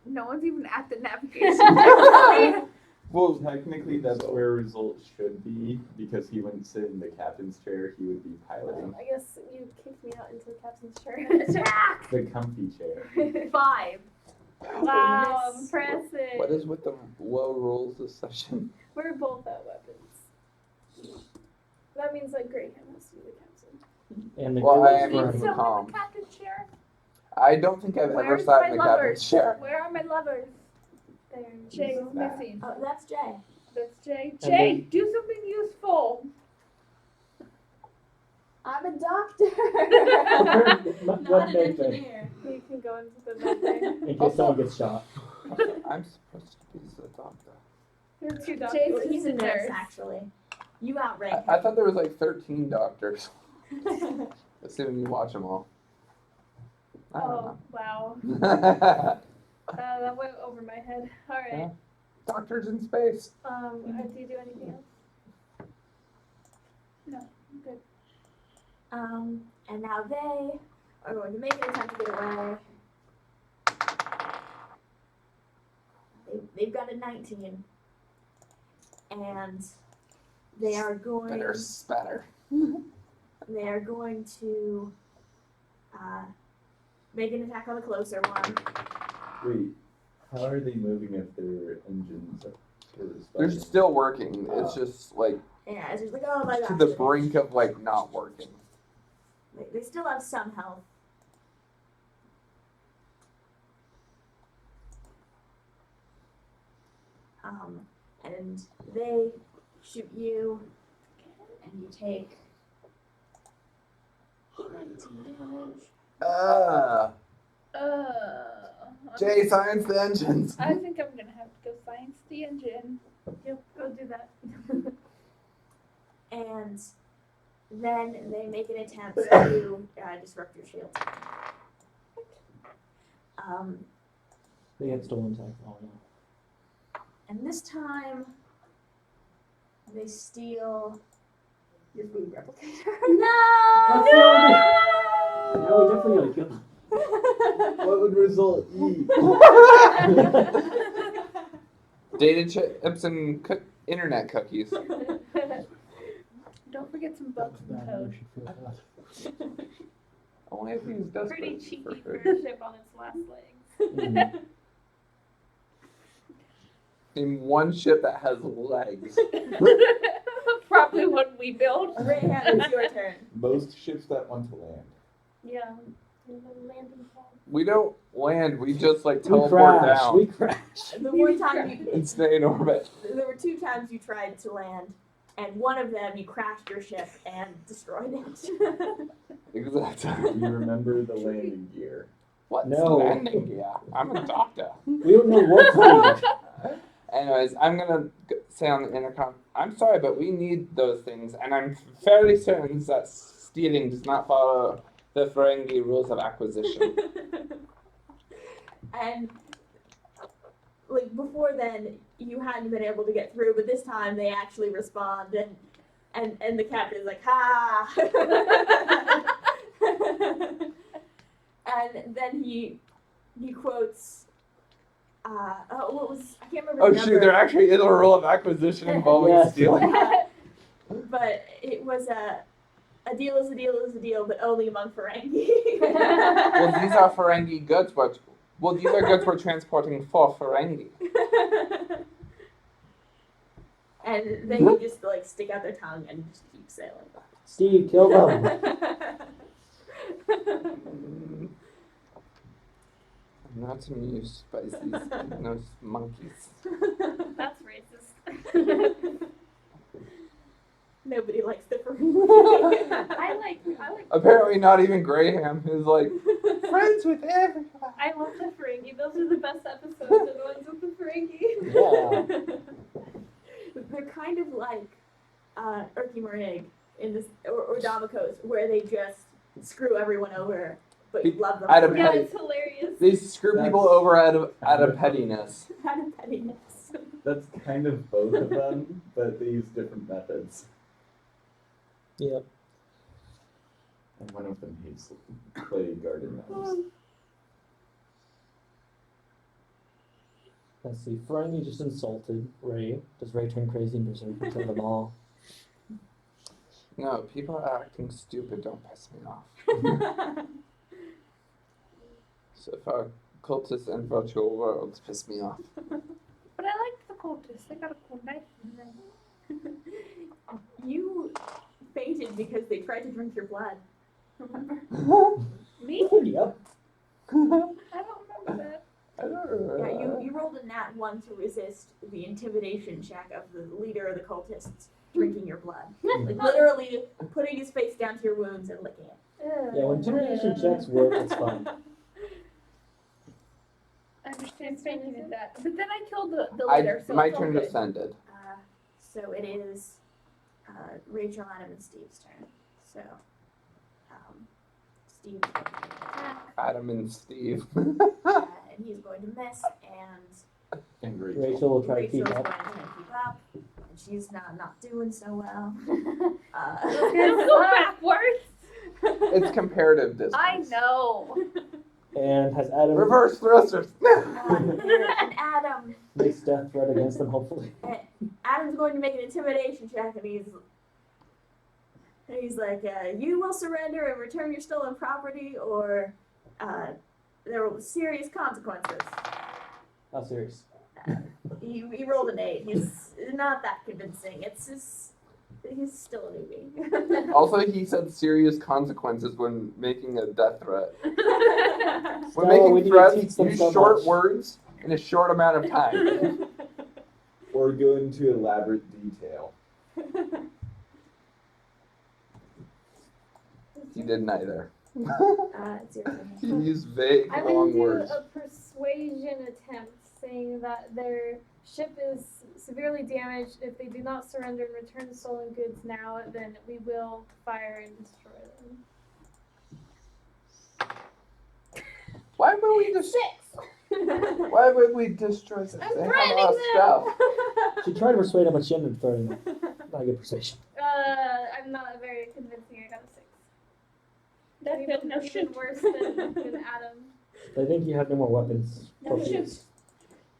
no one's even at the navigation. Well, technically, that's where results should be because he wouldn't sit in the captain's chair; he would be piloting I guess you kicked me out into the captain's chair. Attack! the comfy chair. 5. Wow, Miss. impressive. What is with the low rolls this session? We're both at weapons. That means like Graham has to be the captain. And the Well, crew I is am Need in fire. the someone calm. in the captain's chair? I don't think I've ever Where's sat my in the lovers? captain's chair. Where are my lovers? There. Jay's Nah. missing. Oh, that's Jay. That's Jay. And Jay, then- do something useful. I'm a doctor. Not Not an big thing. engineer. You can go into the med bay. In case someone gets shot. I'm supposed to be the doctor. There are 2 Jay's doctors. Well, he's a He's a nurse, nurse. actually. You outrank I thought there was like 13 doctors. him. Assuming you watch them all. I Oh, wow. don't know. That went over my head. Alright. Doctors in space. Do you do anything else? And now they are going to make an attempt to get away. They've got a 19. And they are going. Better spatter. They are going to make an attack on the closer one. Wait, how are they moving if their engines are They're responding? still working. It's just like Yeah, it's just like, oh my gosh. to the they're brink of like not working. They still have some health. And they shoot you, and you take 19 damage. Jay, science the engines. I think I'm gonna have to go science the engine. Yep, go do that. And then they make an attempt to disrupt your shield. They get stolen tech. Oh no. And this time, they steal your food replicator. That's No! Now we definitely gotta kill them. What would result E? Data chips and internet cookies. Don't forget some bugs in the code. Only if he's desperate. Pretty cheeky for for food. a ship on its last legs. Mm. Name one ship that has legs. Probably one we built. Rayhan, it's your turn. Most ships that want to land. Yeah. And then landing pad. We don't land. We just like We teleport crash. down We crash. The one time and stay in orbit. there were 2 times you tried to land, and one of them you crashed your ship and destroyed it. Exactly. You remember the landing gear. What's No. landing gear? I'm a doctor. We don't know what kind. Anyways, I'm gonna say on the intercom, I'm sorry, but we need those things, and I'm fairly certain that stealing does not follow the Ferengi rules of acquisition. And like before then, you hadn't been able to get through, but this time they actually respond, and the captain's like, ha! And then he quotes, what was, I can't remember Oh the shoot, number. there actually is a rule of acquisition involving Yes. stealing. But it was a deal is a deal is a deal, but only among Ferengi. Well, these are Ferengi goods, but these are goods we're transporting for Ferengi. And they just like stick out their tongue and just keep sailing. Steve, kill them. I'm not amused by those monkeys. That's racist. Nobody likes the Ferengi. I like Apparently, not even Graham, who's like friends with everyone. I love the Ferengi. Those are the best episodes, are the ones with the Ferengi. They're kind of like Urki Marig in this, or Damokos, where they just screw everyone over, but you love them. Out of for Yeah, it. it's hilarious. They screw people That's- over out of pettiness. Out of pettiness. That's kind of both of them, but they use different methods. Yep. And one of them hates clay garden gnomes. Let's see. Ferengi just insulted Ray. Does Ray turn crazy and berserk and kill them all? No, people are acting stupid. Don't piss me off. So far, cultists and virtual worlds piss me off. But I like the cultists. They got a cool knife in them. You fainted because they tried to drink your blood. Remember? Me? Yep. I don't remember that. I don't remember. Yeah, you rolled a nat 1 to resist the intimidation check of the leader of the cultists drinking your blood. Like literally putting his face down to your wounds and licking it. Yeah, when intimidation checks work, it's fun. I understand Frankie did that. But then I killed the I, leader, so my it's all turn good. just ended. So it is Rachel, Adam, and Steve's turn. So Steve, Adam and Steve. and he's going to miss, and And Rachel will try to keep Rachel's up. going to try to keep up, and she's not doing so well. Let's go backwards. It's comparative distance. I know. And has Adam Reverse thrusters. And Adam, makes death threat against them, hopefully. Adam's going to make an intimidation check, and he's like, you will surrender and return your stolen property, or there will be serious consequences. How serious? He rolled an 8. He's not that convincing. It's just he's still a newbie. Also, he said serious consequences when making a death threat. When Stella, we making need to threats, teach them use so short much. words in a short amount of time. Or go into elaborate detail. He did neither. It's your turn. He used vague, I'm gonna long do words. a persuasion attempt, saying that their ship is severely damaged. If they do not surrender and return the stolen goods now, then we will fire and destroy them. Why would we just? 6. Why would we destroy them? I'm They have threatening our them. stuff. She tried to persuade him, but she ended up throwing him. Not a good persuasion. I'm not very convincing. I got a 6. That feels no Even shit. worse than Adam. I think you have no more weapons. No, Torpedoes.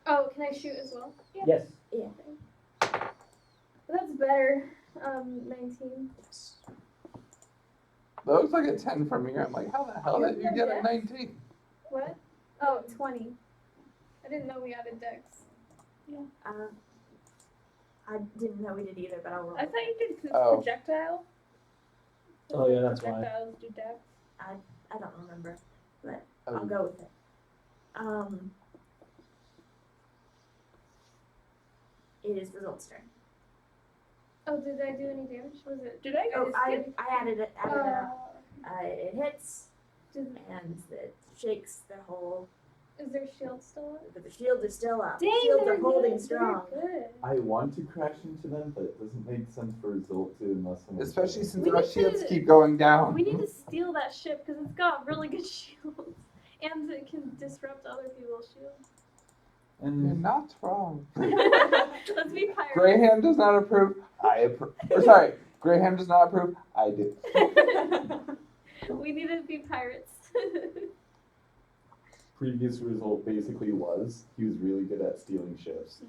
Oh, can I shoot as well? Yes. That's better. 19. That looks like a 10 from here. I'm like, how the hell did you get a 19? What? Oh, 20. I didn't know we added dex. I didn't know we did either, but I'll roll. I thought you did 'cause Oh. projectile. Oh, yeah, that's why. Projectiles do dex. I don't remember, but Oh. I'll go with it. It is Result's turn. Oh, did I do any damage? Was it? Did I? Oh, just I kidding. added it. Uh, It hits did, and it shakes the whole. is their shield still up? But the shields are still up. Dang, Shields they're are holding good. strong. They're good. I want to crash into them, but it doesn't make sense for Result to unless someone. Especially since We our need shields to- keep going down. We need to steal that ship because it's got really good shields. And it can disrupt other people's shields. You're And not wrong. Let's be pirates. Graham does not approve. I approve. Or sorry, Graham does not approve. I do. We need to be pirates. previous Result basically he was really good at stealing ships.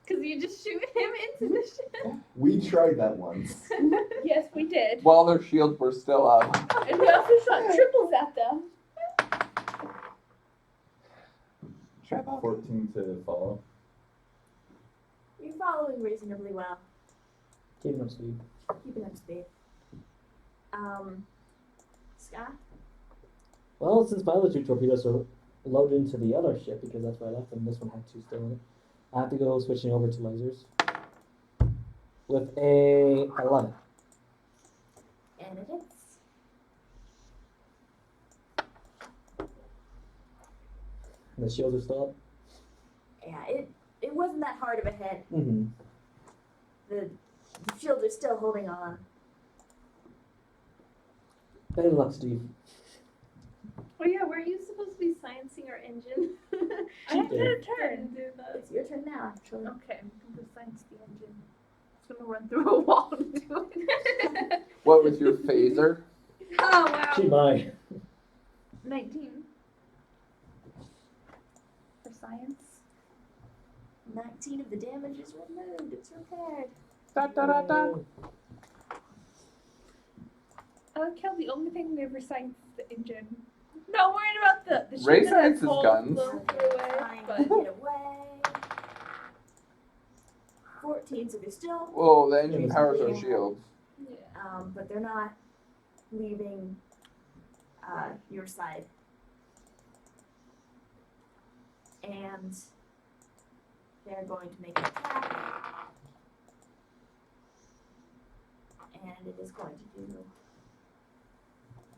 Because you just shoot him into the ship. We tried that once. Yes, we did. While their shields were still up. And we also shot triples at them. 14 to follow. You're following reasonably well, Keeping up speed. keeping up speed. Scott? Well, since my other 2 torpedoes are loaded into the other ship, because that's where I left them, this one had 2 still in it, I have to go switching over to lasers. With a 11. And it hits. And the shields are still up. Yeah, it wasn't that hard of a hit. Mm-hmm. The shields are still holding on. Better luck, Steve. Oh yeah, were you supposed to be sciencing our engine? I have to did. turn. Didn't do that. It's your turn now, actually. Okay, I'm gonna science the engine. It's gonna run through a wall to do it. What with your phaser? Oh wow. She might. 19. For science. 19 of the damage is removed. It's repaired. Da, da, da, da. I like how the only thing we ever scienced is the engine. Not worried about the Ray shit that sciences falls guns. blown away, Trying but to get away. 14, so they're still, Well, the engine Yeah. powers our shields. yeah. but they're not leaving your side. And they're going to make an attack. And it is going to do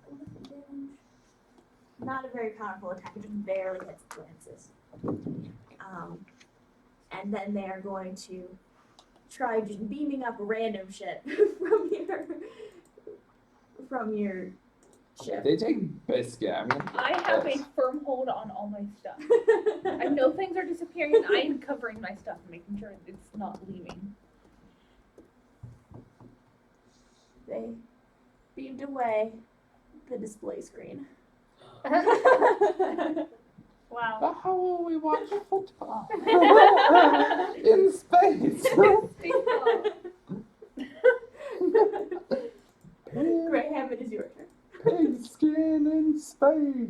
a little damage. Not a very powerful attack, it just barely hits the lances. And then they are going to try just beaming up random shit from your ship. They take biscuit. I'm gonna I have a pissed. firm hold on all my stuff. I know things are disappearing and I am covering my stuff and making sure it's not leaving. They beamed away the display screen. Wow. But how will we watch football? In space. Steve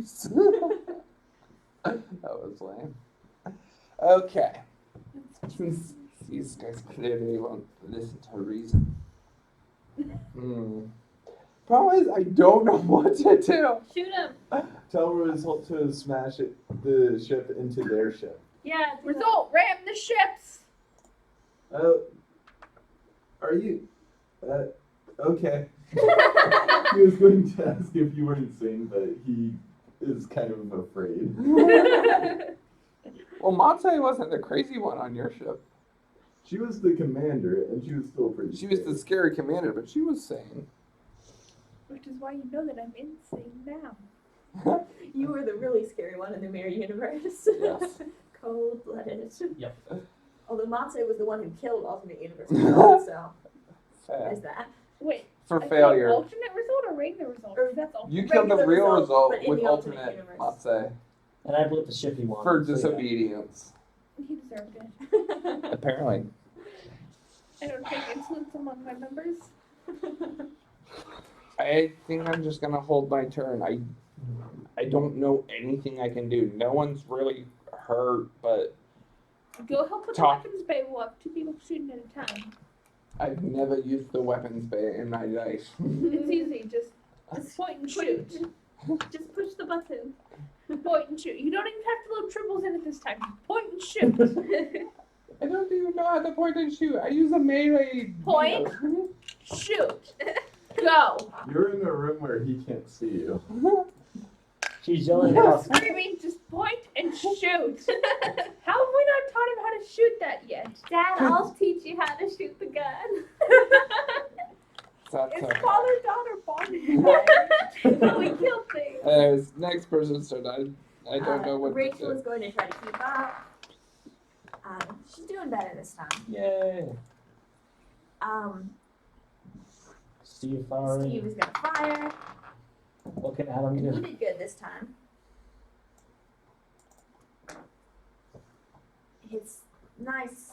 face. That was lame. Okay. Since these guys clearly won't listen to reason. Problem is, I don't know what to do. Shoot him. Tell Result to smash the ship into their ship. Yeah. do that. Result, ram the ships. Are you? Okay. He was going to ask if you were insane, but he is kind of afraid. Well, Matsai wasn't the crazy one on your ship. She was the commander, and she was still pretty. She was the scary commander, but she was sane. Which is why you know that I'm insane now. You were the really scary one in the mirror universe. Yes. Cold-blooded. Yep. Although Matse was the one who killed alternate universe Result, so Fair. there's that. Wait. For I killed failure. Alternate result or regular result? Or- That's alternate. You killed the Regular real result, result but in with the alternate alternate universe. Matsai And I blew up the ship he wanted. for so yeah. disobedience. He deserved it. Apparently. I don't take insolence among my members. I think I'm just gonna hold my turn. I don't know anything I can do. No one's really hurt, but Go help with Talk. the weapons bay. We'll have 2 people shooting at a time. I've never used the weapons bay in my life. It's easy. Just point and shoot. Just push the button. Point and shoot. You don't even have to load triples in it this time. Just point and shoot. I don't even know how to point and shoot. I use a melee. Point. Shoot. Go. You're in a room where he can't see you. She's yelling No across. screaming. Just point and shoot. How have we not taught him how to shoot that yet? Dad, I'll teach you how to shoot the gun. That's It's okay. father-daughter bonding. But we killed things. Anyways, next person's turn. I don't know what Rachel to is going to try to keep up. She's doing better this time. do. Yay. Steve firing. Steve is gonna fire, What can Adam and he do? did good this time. His nice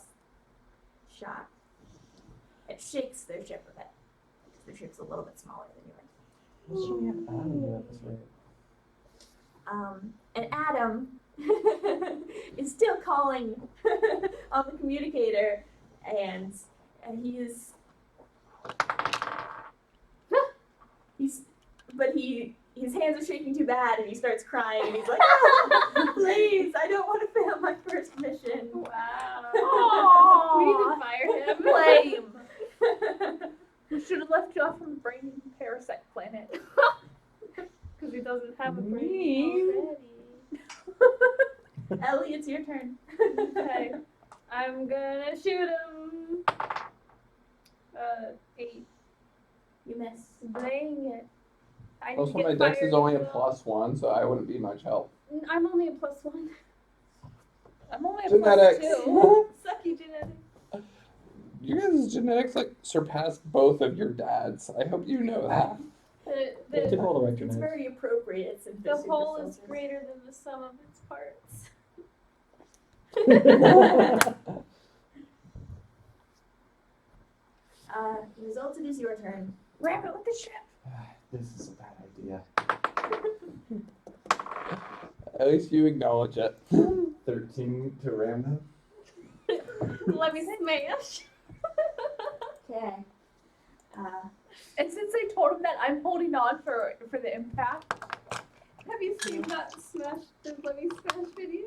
shot. It shakes their ship a bit. Because their ship's a little bit smaller than yours. She had Adam do that this way. And Adam is still calling on the communicator, and he's his hands are shaking too bad, and he starts crying, and he's like, "Ah, please, I don't want to fail my first mission." Wow. We need to fire him. Blame. We should have left you off on the brain parasite planet. Because he doesn't have a Me? brain already. Ellie, it's your turn. Okay. I'm gonna shoot him. 8. You miss. Dang it. I need Also, to my get dex is fired only a as +1, so I wouldn't be much help. well. I'm only a +1. I'm only a Genetics. +2. Sucky genetics. You guys' genetics surpass both of your dads. I hope you know that. They took all the right It's genetics. very appropriate since they're The super whole is soldiers. greater than the sum of its parts. Results, it is your turn. Ram it with the ship. This is a bad idea. At least you acknowledge it. 13 to ram him. Let me smash. Okay. And since I told him that, I'm holding on for the impact. Have you seen that smash the Let Me Smash video?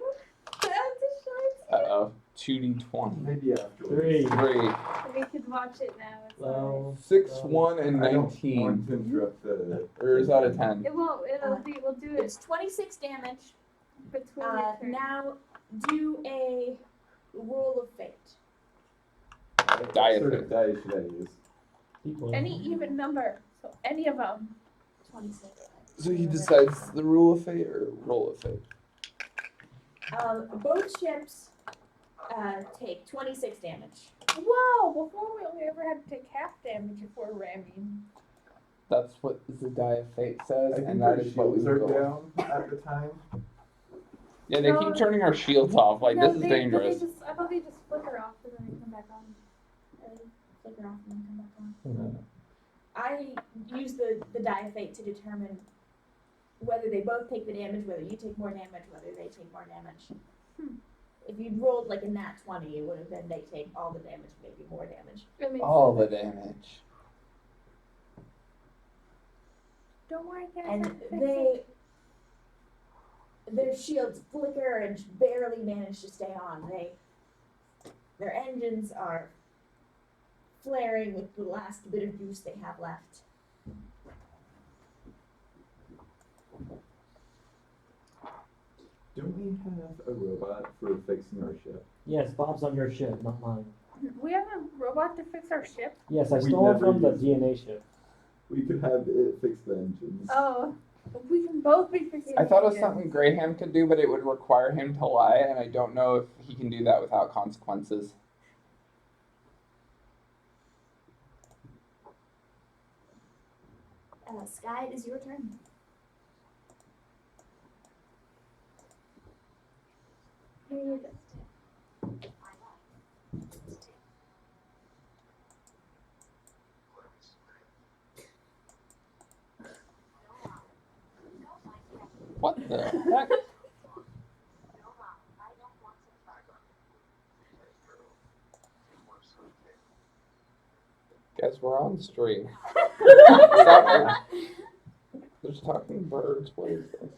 That's a short. Uh-oh. 2d20. Maybe afterwards. 3. 3. We could watch it now. It's Well, 6, 1, and I don't 19. want to interrupt the. Or is that a 10? fine. It won't. We'll do it It's 26 damage. between your turns. Now do a roll of fate. Die What of sort it. of die should I use? equal. Any even number. So any of them. 26. So he decides the rule of fate or roll of fate? Both ships take 26 damage. Whoa! Before we only ever had to take half damage if we're ramming. That's what the die of fate says, I think and our that is what we shields are go. down at the time. Yeah, they keep turning our shields off. Like, No, this is they dangerous. I thought they just flicker off and then they come back on. Flicker off and then come back on. Mhm. I use the die of fate to determine whether they both take the damage, whether you take more damage, whether they take more damage. If you'd rolled like a nat 20, it would have been they take all the damage, maybe more damage. That makes All the sense. damage. Don't worry, guys. And their shields flicker and barely manage to stay on. Their engines are flaring with the last bit of juice they have left. Don't we have a robot for fixing our ship? Yes, Bob's on your ship, not mine. We have a robot to fix our ship. Yes, I We stole it never from the used- DNA ship. We could have it fix the engines. Oh, we can both be fixing. I thought it was engines. something Graham could do, but it would require him to lie, and I don't know if he can do that without consequences. Sky, it is your turn. Here you go. What the heck? Guess we're on stream. Stop it. There's talking birds. What is this?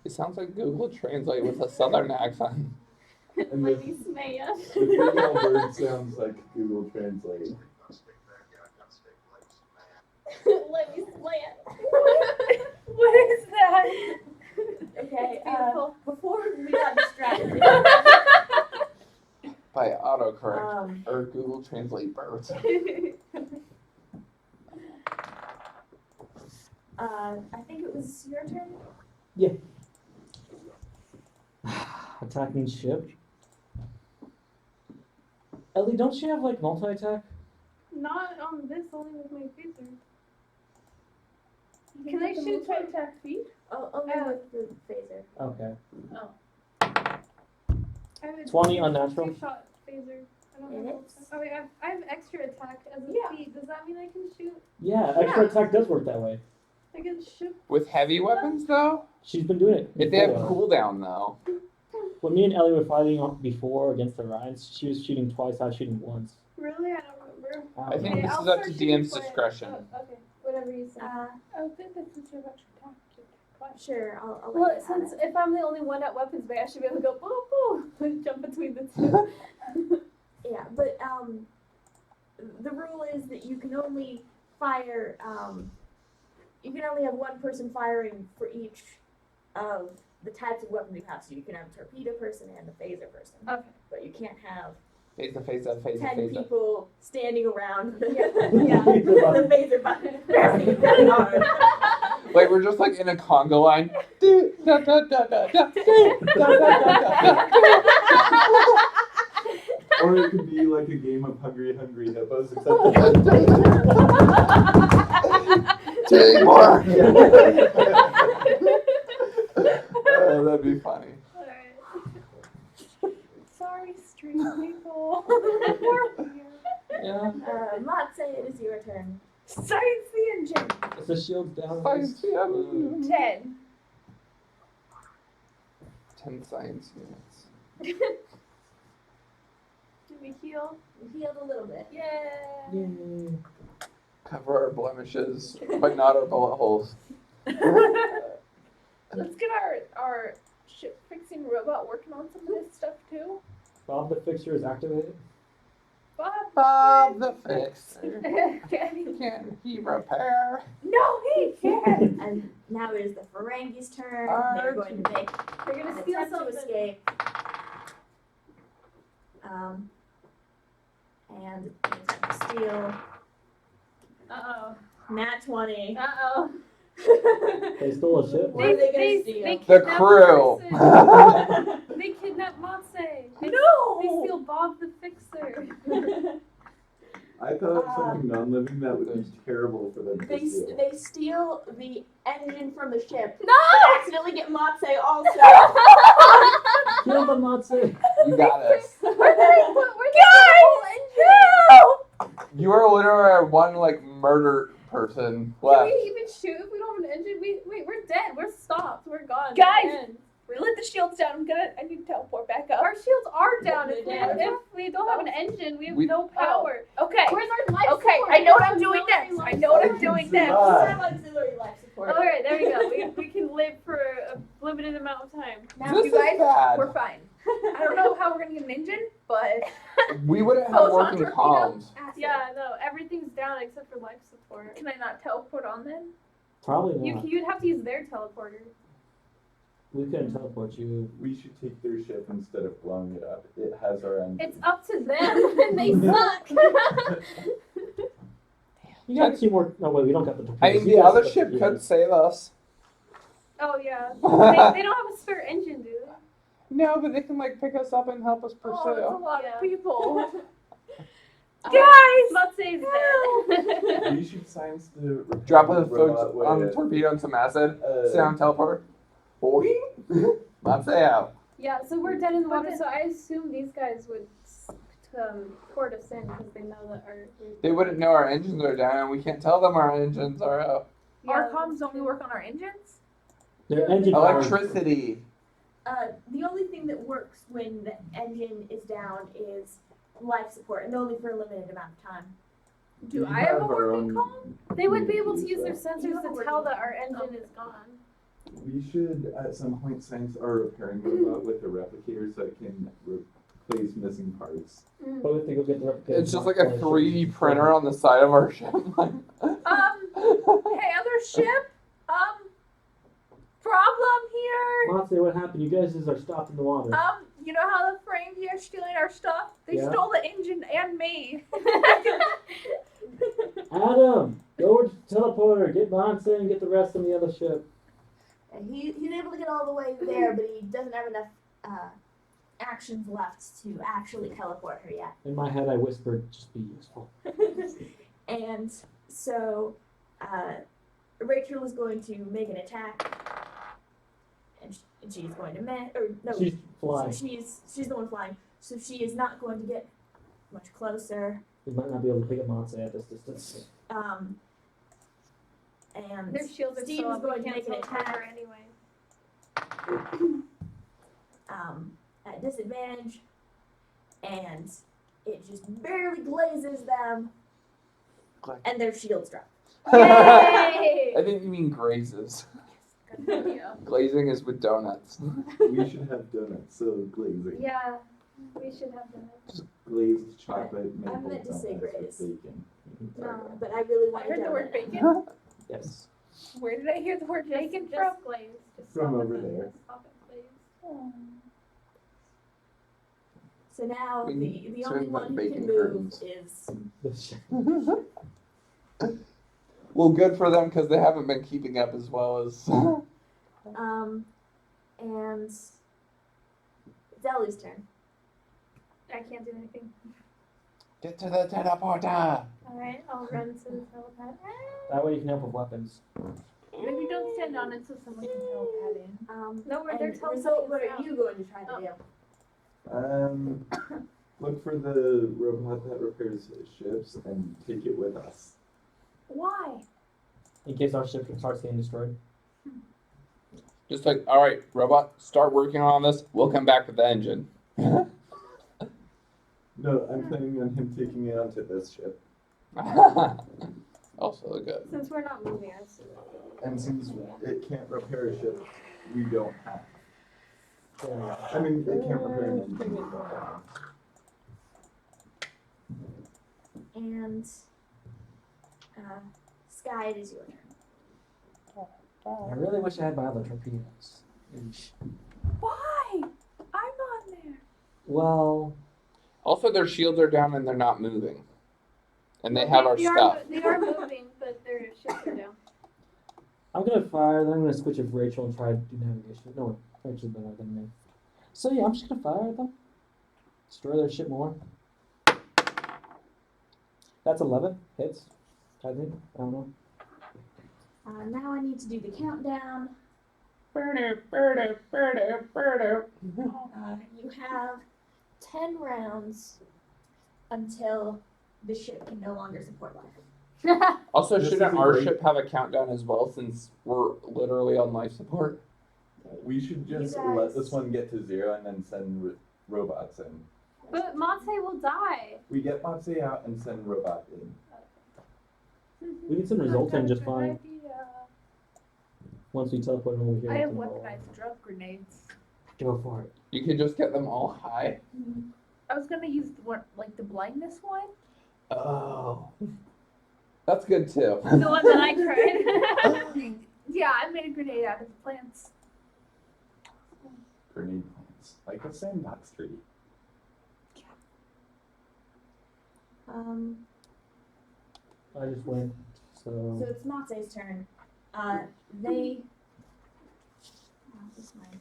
It sounds like Google Translate with a southern accent. And Let the- me smell The female bird sounds like Google Translate. Let me slant. What is that? Okay, Beautiful. before we got distracted, By autocorrect. um, Or Google Translate birds. I think it was your turn. Attacking ship. Ellie, don't you have like multi-attack? Not on this, only with my phaser. You Can I get the shoot multi-attack feet? Only Oh. with the phaser. Okay. I have a 20 unnatural? Two-shot phaser. I don't have It multi- is. Oh wait, I have extra attack as a Yeah. feat. Does that mean I can shoot? Yeah, extra attack does work that way. I can shoot. With heavy weapons, though? She's been doing it. If they have before. cooldown, though. When me and Ellie were fighting before against the Ryans, she was shooting twice, I was shooting once. Really? I don't remember. I think Okay, this I'll is up start to shooting DM's twice. discretion. Oh, okay, whatever you say. Oh, good. This is your extra attack. Twice. Sure, I'll Well, let you have since it. if I'm the only one at weapons bay, I should be able to go boom boom and jump between the two. Yeah, but the rule is that you can only fire. You can only have one person firing for each of the types of weapons you have. So you can have a torpedo person and a phaser person, Okay. but you can't have Face up, face up, face up, 10 face up. people standing around the, Yeah. the phaser button. pressing really hard. Like, we're just like in a conga line. Do, da, da, da, da, da, do, da, da, da, da, da. Or it could be like a game of Hungry Hungry Hippos, except Two more. Oh, that'd be funny. Alright. Sorry, street people. Yeah. Matse, it is your turn. Science the engine. Is the shield down? Science, yeah. 10. 10 science units. Do we heal? You healed a little bit. Yay! Yay. Cover our blemishes, but not our bullet holes. Let's get our ship fixing robot working on some of this stuff too. Bob the fixture is activated. Bob the Fixer. Can Can he repair? No, he can't. And now it is the Ferengi's turn. Alright. They're going to make They're an gonna steal attempt to something. escape. And an attempt to steal. Uh Nat 20. oh. Uh oh. They stole a ship. What are they gonna steal? They The kidnap crew. a person. They kidnap Matse. They No! steal Bob the Fixer. I thought something non-living that would be terrible for them to steal. They steal the engine from the ship. No! But accidentally get Matse also. Kill the Matsu. You got us. Where did I put? Where did I put the whole engine? You are literally our one like murder person Can left. we even shoot if we don't have an engine? Wait, we're dead. We're stopped. We're gone. Guys! The end. Let the shields down. I need to teleport back up. Our shields are down. If They're down. we don't have an engine, we have We- no power. Okay. Where's our life Okay, support? I know what We I'm have doing no next. life I know what I'm support. doing next. survive. We have auxiliary life support. All right, there we go. We can live for a limited amount of time. Now, This you guys, is bad. we're fine. I don't know how we're gonna get an engine, but We wouldn't have Photon working torpedo? comms. Yeah, no, everything's down except for life support. can I not teleport on then? Probably not. You'd have to use their teleporter. We couldn't teleport you. We should take their ship instead of blowing it up. It has our engine. It's up to them, and they suck. You got two more. No, wait, we don't got the torpedoes. I mean, You the guys other got ship torpedoes. could save us. Oh yeah, they don't have a spare engine, do they? No, but they can like pick us up and help us pursue. Oh, that's a lot Yeah. of people. Guys, Guys! Matse's dead. We should science the Drop a robot on the with, torpedo and some acid. uh, Sound teleport. Boing. Let's say out. Yeah, so we're dead in the water. So I assume these guys would port us in because they know that our. They wouldn't know our engines are down. We can't tell them our engines are out. Our comms only work on our engines? Their engine power. Electricity. The only thing that works when the engine is down is life support, and only for a limited amount of time. Do we I have a our working own- comm? They would be able to use their You sensors have a to tell working that our engine is gone. We should at some point science our repairing robot with a replicator so it can replace missing parts. But we have to go get the replicator. It's just like a 3D printer on the side of our ship. Hey, other ship? Problem here? Matsu, what happened? You guys just are stopped in the water. You know how the Ferengi are stealing our stuff? They Yeah. stole the engine and me. Adam, go over to the teleporter, get Matsu and get the rest on the other ship. And he's able to get all the way there, but he doesn't have enough actions left to actually teleport her yet. In my head, I whispered, just be useful. And so Rachel is going to make an attack, and she's going to She's flying. she's the one flying, so she is not going to get much closer. We might not be able to pick up Matsu at this distance. And Their shields are Steve so is up, going we to can't make an teleport her attack. anyway. At disadvantage, and it just barely glazes them, and their shields drop. Yay! I think you mean grazes. Good idea. Glazing is with donuts. We should have donuts, so glazing. Yeah, we should have that. Glazed chocolate maple meant to say donuts with graze. bacon. No. But I really I want heard to the word bacon. Yes. Where did I hear the word bacon from? Just glaze. Just From stop over it. there. Just stop it, please. So now We need the to only invent one who bacon can move curtains. is This ship. Well, good for them because they haven't been keeping up as well as. and it's Ellie's turn. I can't do anything. Get to the teleporter. Alright, I'll run to the telepad. That way you can help with weapons. Maybe don't stand on it so someone can telepat in. No, And they're teleporting result, what us are out. you going to try to do? Look for the robot that repairs ships and take it with us. Why? In case our ship starts getting destroyed. Just like, all right, robot, start working on this. We'll come back with the engine. No, I'm planning on him taking it onto this ship. Also good. Since we're not moving, I assume. And since it can't repair a ship, we don't have. Yeah. I mean, it can't repair an engine. And Sky, it is your turn. I really wish I had my other torpedoes. Eesh. Why? I'm on there. Well, Also, their shields are down and they're not moving. And they have our They stuff. They are moving, but their ships are down. I'm gonna fire, then I'm gonna switch with Rachel and try to do navigation. No, Rachel's better than me. So yeah, I'm just gonna fire them. Destroy their shit more. That's 11 hits. I think. I don't know. Now I need to do the countdown. You have 10 rounds until the ship can no longer support life. Also, This shouldn't is a our great- ship have a countdown as well since we're literally on life support? We should just You let guys- this one get to 0 and then send robots in. But Mate will die. We get Matse out and send robot in. We can send result in just Good fine idea. once we teleport over here. I have to- weaponized drug grenades. Go for it. You could just get them all high. I was gonna use the one, like the blindness one. Oh. That's good too. The one that I tried. Yeah, I made a grenade out of the plants. Grenade plants. Like a sandbox tree. I just went. So So it's Mate's turn. They. Oh, this mic.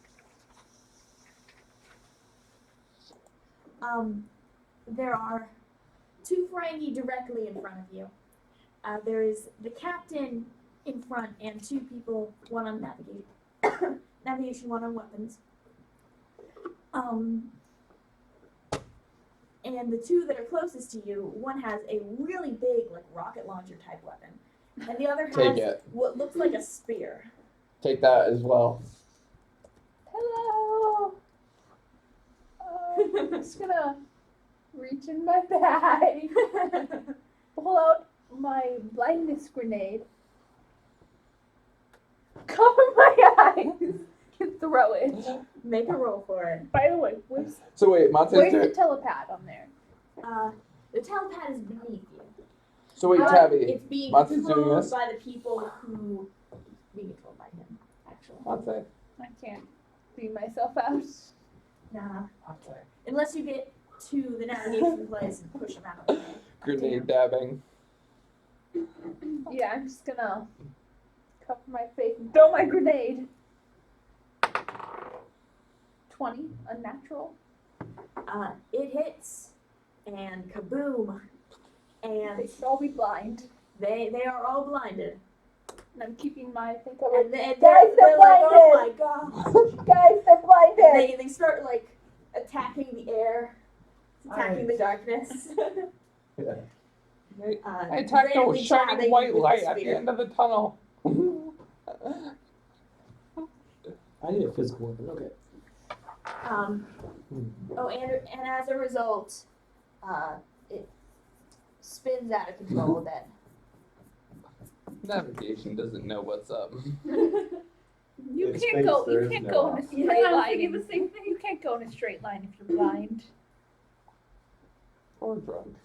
There are 2 Ferengi directly in front of you. There is the captain in front and 2 people, one on navigation, one on weapons. And the 2 that are closest to you, one has a really big, like, rocket launcher type weapon, and the other Take has it. what looks like a spear. Take that as well. Hello. I'm just gonna reach in my bag, pull out my blindness grenade, cover my eyes, and throw it. Make a roll for it. By the way, where's So wait, Mate's the turn. telepad on there? The telepad is beneath you. So wait, Uh, Tabby. It's being Mate's doing controlled this? by the people who being controlled by him. Actually, Mate. I can't beam myself out. nah. Mate. Unless you get to the navigation place and push him out. Grenade dabbing. Yeah, I'm just gonna cover my face and throw my grenade. 20, unnatural. It hits, and kaboom, and They should all be blind. they are all blinded. And I'm keeping my thing covered. And they're Guys, they're like, oh my god. Guys, they're blinded! They start like attacking the air, attacking the darkness. Yeah. I attacked randomly those shining jabbing white with light the at the spear. end of the tunnel. I need a physical weapon. Okay. Oh, and as a result, it spins out of control a bit. Navigation doesn't know what's up. You In can't space, go. there You is can't no go in a option. straight Yeah, I was line. thinking the same thing. You can't go in a straight line if you're blind. Or drunk.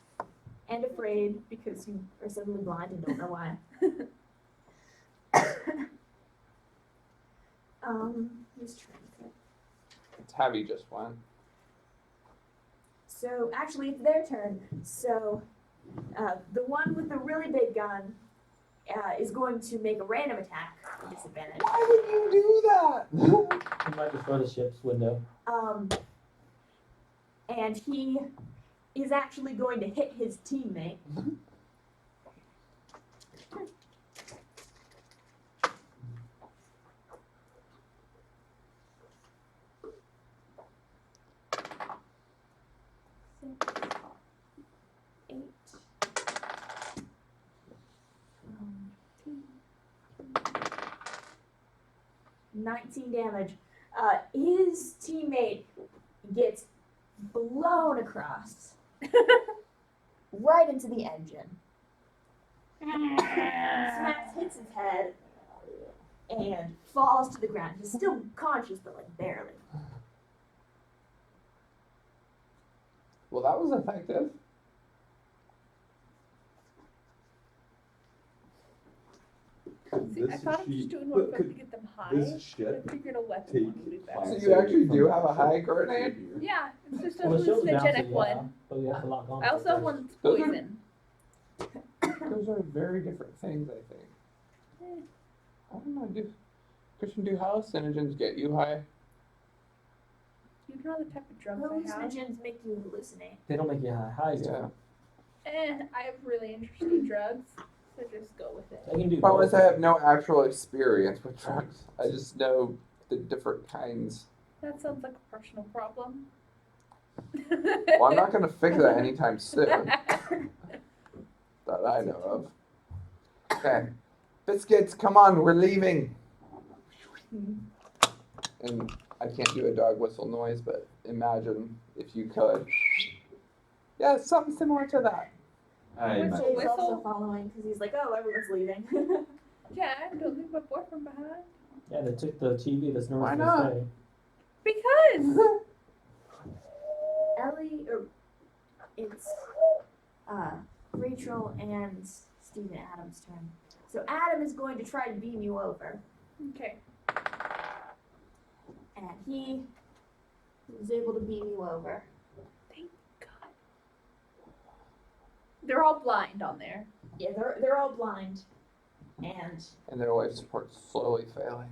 And afraid because you are suddenly blind and don't know why. Who's trying to? Tabby just went. So actually, it's their turn. So the one with the really big gun is going to make a random attack with disadvantage. Why would you do that? I might destroy the ship's window. And he is actually going to hit his teammate. Eight. 19 damage. His teammate gets blown across right into the engine. Smacks, hits his head, and falls to the ground. He's still conscious, but like barely. Well, that was effective. See, I This thought I was sheet- just doing one but for could to get them high. This I ship figured a weapon take would be better. So fire you actually from do have a high here. grenade? Yeah, it's just a Well, the shield's hallucinogenic bouncing, one. yeah, but we have to lock on. I also have one that's Those are- poison. Those are very different things, I think. I don't know. Christian, do hallucinogens get you high? You know the type of drugs I have? Hallucinogens make you hallucinate. They don't make you high. Yeah. I have really interesting drugs, so just go with it. They can do Problem both. is, I have no actual experience with drugs. I just know the different kinds. That sounds like a personal problem. Well, I'm not gonna fix that anytime soon. That I know of. Okay. Biscuits, come on, we're leaving. And I can't do a dog whistle noise, but imagine if you could. Yeah, something similar to that. I Whistle, Jay's imagine. also whistle. following because he's like, oh, everyone's leaving. Yeah, don't leave my boyfriend behind. Yeah, they took the TV that's Why north not? of this day. Because Ellie, or it's Rachel and Stephen Adams' turn. So Adam is going to try to beam you over, okay, and he was able to beam you over. thank God. They're all blind on there. Yeah, they're all blind, and And their life support's slowly failing.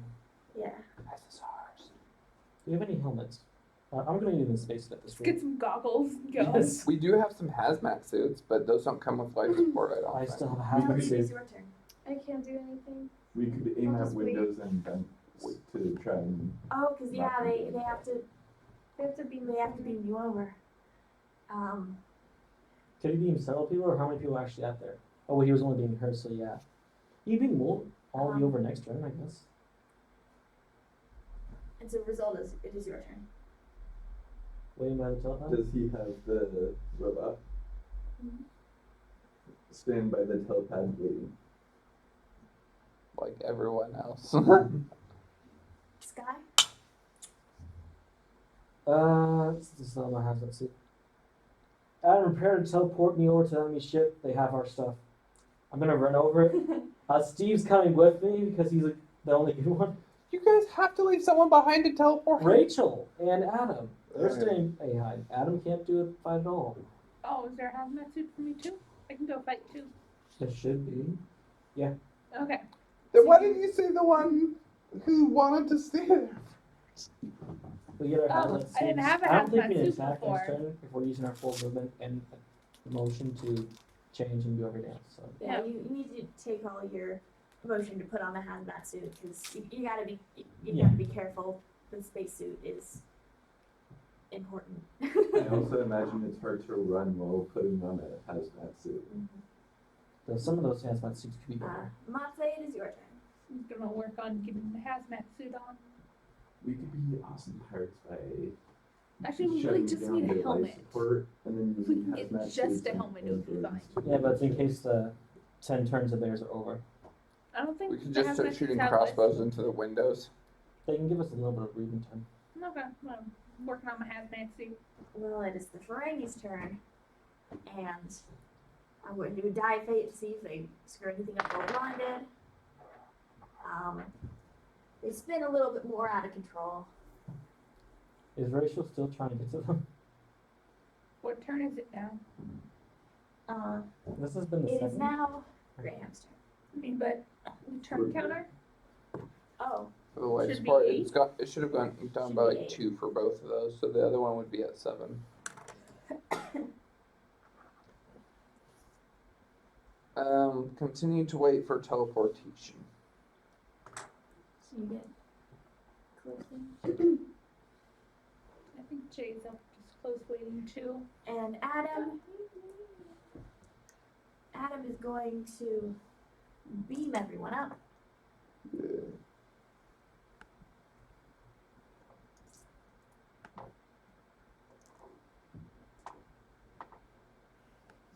yeah, As is ours. Do you have any helmets? I'm gonna need them space at this Let's get rate. some goggles and go. Yes. We do have some hazmat suits, but those don't come with life support, I don't I think. still have a hazmat Ellie, it suit. is your turn. I can't do anything. We could aim I'll at just wait. windows and vents to try and. Oh, because yeah, Not they have to They have to be beam you over. Could he beam several people, or how many people are actually out there? Oh, well, he was only being her, so yeah. You beam all of you over next turn, I guess. and so the result is it is your turn. Waiting by the telephone. Does he have the robot? Stand by the telepad waiting. Like everyone else. Sky. This is not my hazmat suit. Adam, prepare to teleport me over to the enemy ship. They have our stuff. I'm gonna run over it. Steve's coming with me because he's like the only good one. You guys have to leave someone behind to teleport. Rachel and Adam. They're Okay. staying behind. Adam can't do it fight at all. Oh, is there a hazmat suit for me too? I can go fight too. There should be. Okay. Then why didn't you say the one who wanted to stay there? We get our Oh, hazmat I didn't suits. have a I don't think hazmat we can suit attack before. next turn if we're using our full movement and motion to change and do every dance. So Yeah, Yeah. you need to take all your motion to put on the hazmat suit because you gotta be Yeah. gotta be careful. The spacesuit is important. I also imagine it's hard to run while putting on a hazmat suit. though some of those hazmat suits could be better. Matze, it is your turn. I'm gonna work on getting the hazmat suit on. We could be awesome pirates by Actually, we really shutting just down need a their life helmet. support and then If we using can get hazmat just suits a and helmet, it would be androids fine. to Yeah, but it's in protect case the 10 turns of theirs are over. I don't think We could the just start hazmat shooting suits have crossbows into the windows. They can give us a little bit of breathing time. this. Okay, well, I'm working on my hazmat suit. Well, it is the Ferengi's turn, and I'm going to do a die fate to see if they screw anything up while blinded. They spin a little bit more out of control. Is Rachel still trying to get to them? What turn is it now? This has been the It is second. now Graham's turn. I mean, but the turn counter? Oh, For the life Should be support, eight. it should have gone down Should by be like eight. 2 for both of those, so the other one would be at 7. Continue to wait for teleportation. so you get close in. I think Jay's up just close waiting too. And Adam is going to beam everyone up.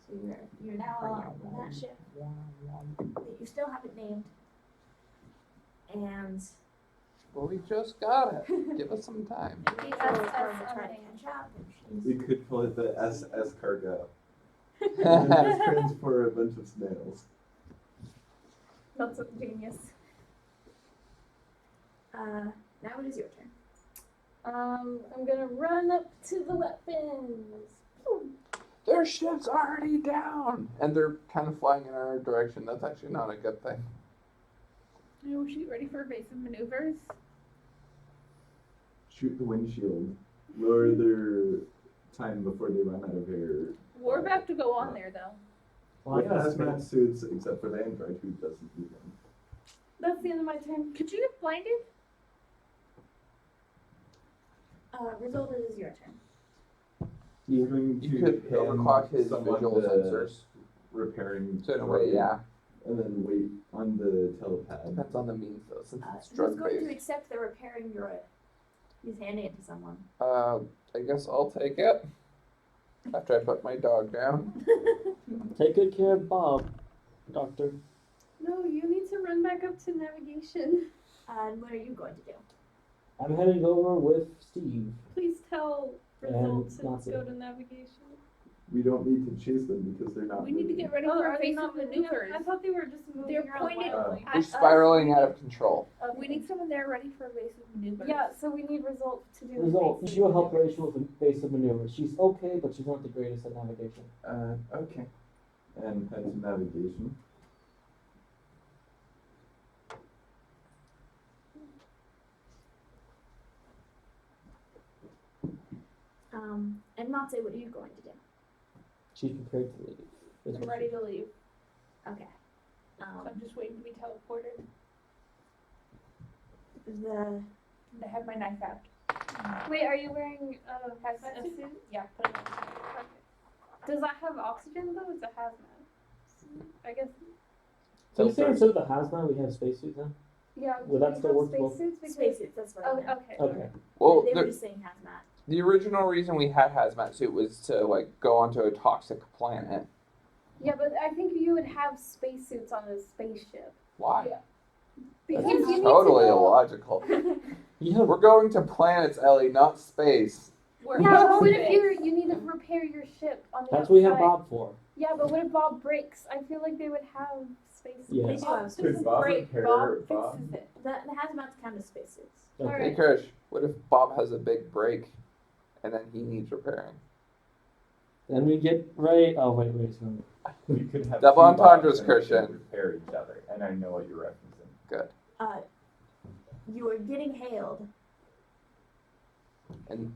So you're now on that ship that you still haven't named. And Well, we just got it. Give us some time. Rachel is going to try to catch up, and We she's could call it the SS cargo. And just transport a bunch of snails. That's a genius. now it is your turn. I'm gonna run up to the weapons. Pew. Their ship's already down! And they're kind of flying in our direction. That's actually not a good thing. Maybe we should get ready for evasive maneuvers. Shoot the windshield. Lower their time before they run out of air. We're about to go on there though. Well, I With got a hazmat suits, except for the android who doesn't need them. That's the end of my turn. Could you get blinded? Result is your turn. He's going to You could hand overclock his someone visual the sensors. repairing So in a way, yeah. and then wait on the telepad. Depends on the means though, since it's Who's drug going to based. accept the repairing droid? He's handing it to someone. I guess I'll take it. After I put my dog down. Take good care of Bob, Doctor. No, you need to run back up to navigation. And what are you going to do? I'm heading over with Steve. Please tell And Result to Nazi. go to navigation. We don't need to chase them because they're not. We need to moving. get ready Oh, for are they evasive not moving? maneuvers. I thought they were just moving They're around pointed wildly. at They're spiraling out of control. We need someone there ready for evasive maneuvers. Yeah, so we need Result to do Result, evasive she will help maneuvers. Rachel with basic maneuvers. She's okay, but she's not the greatest at navigation. Okay. And head to navigation. And Matse, what are you going to do? She's prepared to leave. is I'm what ready she- to leave. Okay. So I'm just waiting to be teleported. The And I have my knife out. Wait, are you wearing a Hazmat suit? suit? Yeah, put it on. Okay. Does that have oxygen though? It's a hazmat. I guess. So you say instead of the hazmat, we have spacesuits then? Yeah. Would that still work both? Spacesuits because. spacesuits, that's what Oh, I meant. okay. Okay. Well, They were the, just saying hazmat. the original reason we had hazmat suit was to like go onto a toxic planet. Yeah, but I think you would have spacesuits on a spaceship. Why? Yeah. Because That's you need totally to go. illogical. You have We're going to planets, Ellie, not space. We're Yeah, but what if fixed. you need to repair your ship on the that's what we have outside? Bob for. Yeah, but what if Bob breaks? I feel like they would have spacesuits. Yeah. They do have This Could is Bob great. repair Bob Bob? fixes it. The hazmat's kind of spacesuits. Okay. Hey, Krish, what if Bob has a big break and then he needs repairing? Then we get right. Oh wait. So We could have Double two entendres, Bobs and they could Christian. repair each other, and I know what you're referencing. You are getting hailed. And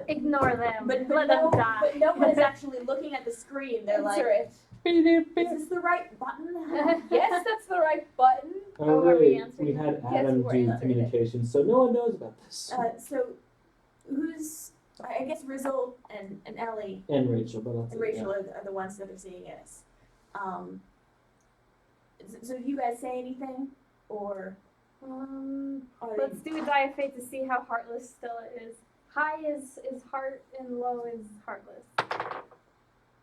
Ignore them. But Let them die. but no one is actually looking at the screen. They're like, Answer it. is this the right button? Yes, that's the right button. Oh, are we Alright, answering we that? had Yes, Adam we're do answering it. communication, so no one knows about this. So, who's? I guess Rizal and Ellie And Rachel, but that's and it, Rachel are the ones that are seeing us. So do you guys say anything, or are they? Let's do a die of fate to see how heartless still it is. High is heart and low is heartless.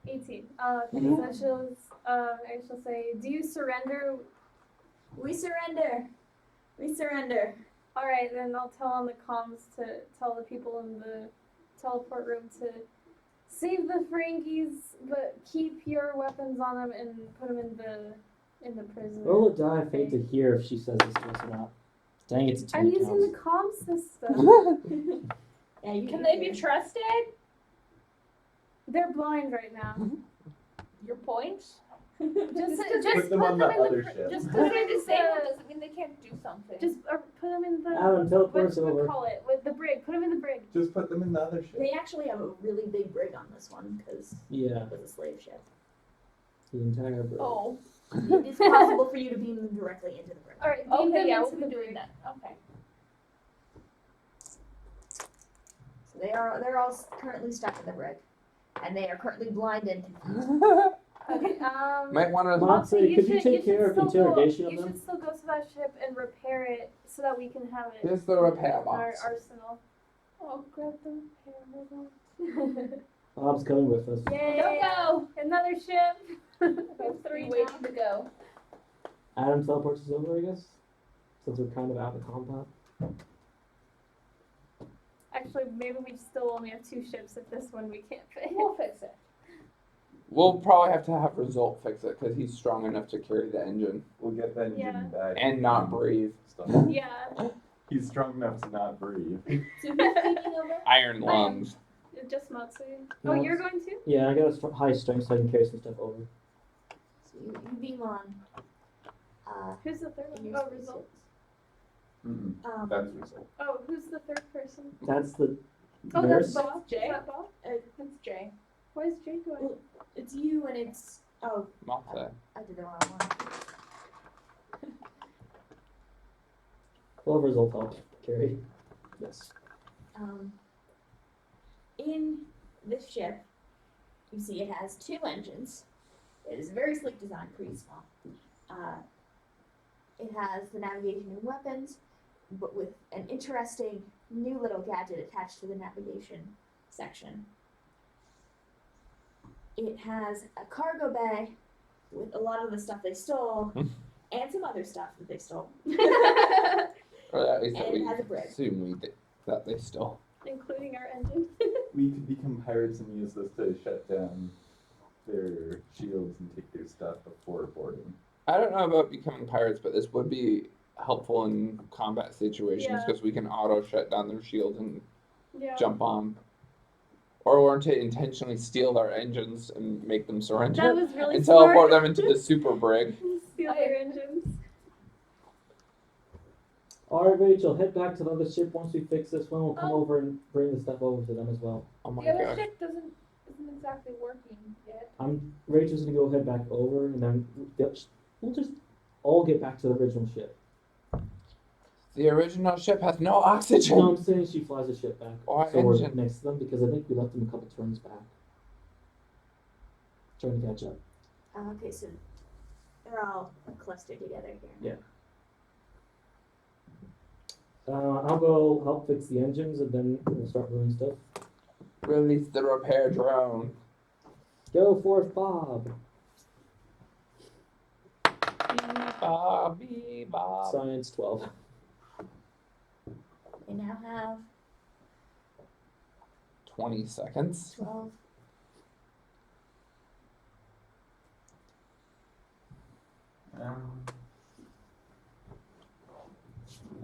18. Okay, so that shows, I shall say, do you surrender? We surrender. We surrender. Alright, then I'll tell on the comms to tell the people in the teleport room to save the Ferengis, but keep your weapons on them and put them in the prison. Roll a die of fate to hear if she says this to us or not. Dang, it's a 10 I'm using the counts. comm system. Yeah, you Can they be trusted? They're blind right now. Your point? Just Put them on the in other pr- ship. Just Because put them they're in disabled the. doesn't mean they can't do something. Just put them in the. Adam, teleport What us do we over. call it? With the brig. Put them in the brig. Just put them in the other ship. They actually have a really big brig on this one because Yeah, it was a slave ship. the entire bridge. Oh. It is possible for you to beam them directly into the brig. All right, beam them Okay, yeah, into we'll the be doing brig. that. Okay. So they're all currently stuck in the brig, and they are currently blind and confused. Okay. might want to. Mom, so could you take care of still interrogation go, of You them? should still go to that ship and repair it so that we can have it Here's the repair in our box. arsenal. Oh, grab the repair box. Bob's coming with us. Yay! Go, Another ship. go. I have 3 waiting to go. Adam teleports us over, I guess? Since we're kind of out of combat. Actually, maybe we still only have 2 ships if this one we can't fit. We'll fix it. We'll probably have to have Result fix it because he's strong enough to carry the engine We'll get the engine Yeah. back. and not breathe. Stuff. Yeah. He's strong enough to not breathe. So who's beaming over? Iron lungs. Just Matsu. Oh, No, you're going to? Yeah, I got a high strength so I can carry some stuff over. So you beam on. Who's the third In one? your Oh, Result. spacesuits. That's result. Oh, who's the third person? That's the Oh, nurse. that's Bob. Jay? Is that Bob? That's Jay. Why is Jay going? Well, it's you and it's Malta. I did the wrong one. Well, result help. Carrie. Yes. In this ship, you see it has 2 engines. It is a very sleek design, pretty small. It has the navigation and weapons, but with an interesting new little gadget attached to the navigation section. It has a cargo bay with a lot of the stuff they stole and some other stuff that they stole. Or at least that And we it has a bridge. assume that they stole. Including our engine. We could become pirates and use this to shut down their shields and take their stuff before boarding. I don't know about becoming pirates, but this would be helpful in combat situations Yeah. because we can auto shut down their shields and Yeah. jump on. Or we're to intentionally steal our engines and make them surrender That was really and smart. teleport them into the super brig. Steal their engines. Alright, Rachel, head back to the other ship. Once we fix this one, we'll come Oh. over and bring the stuff over to them as well. Oh my The other gosh. ship isn't exactly working yet. Rachel's gonna go head back over, and then we'll just all get back to the original ship. The original ship has no oxygen. No, I'm saying she flies the ship back. Or So we're engine. next to them because I think we left them a couple turns back. Trying to catch up. Okay, so they're all clustered together here. I'll go help fix the engines, and then we'll start moving stuff. Release the repair drone. Go forth, Bob. Bobby Bob. Science 12. They now have 20 seconds. 12.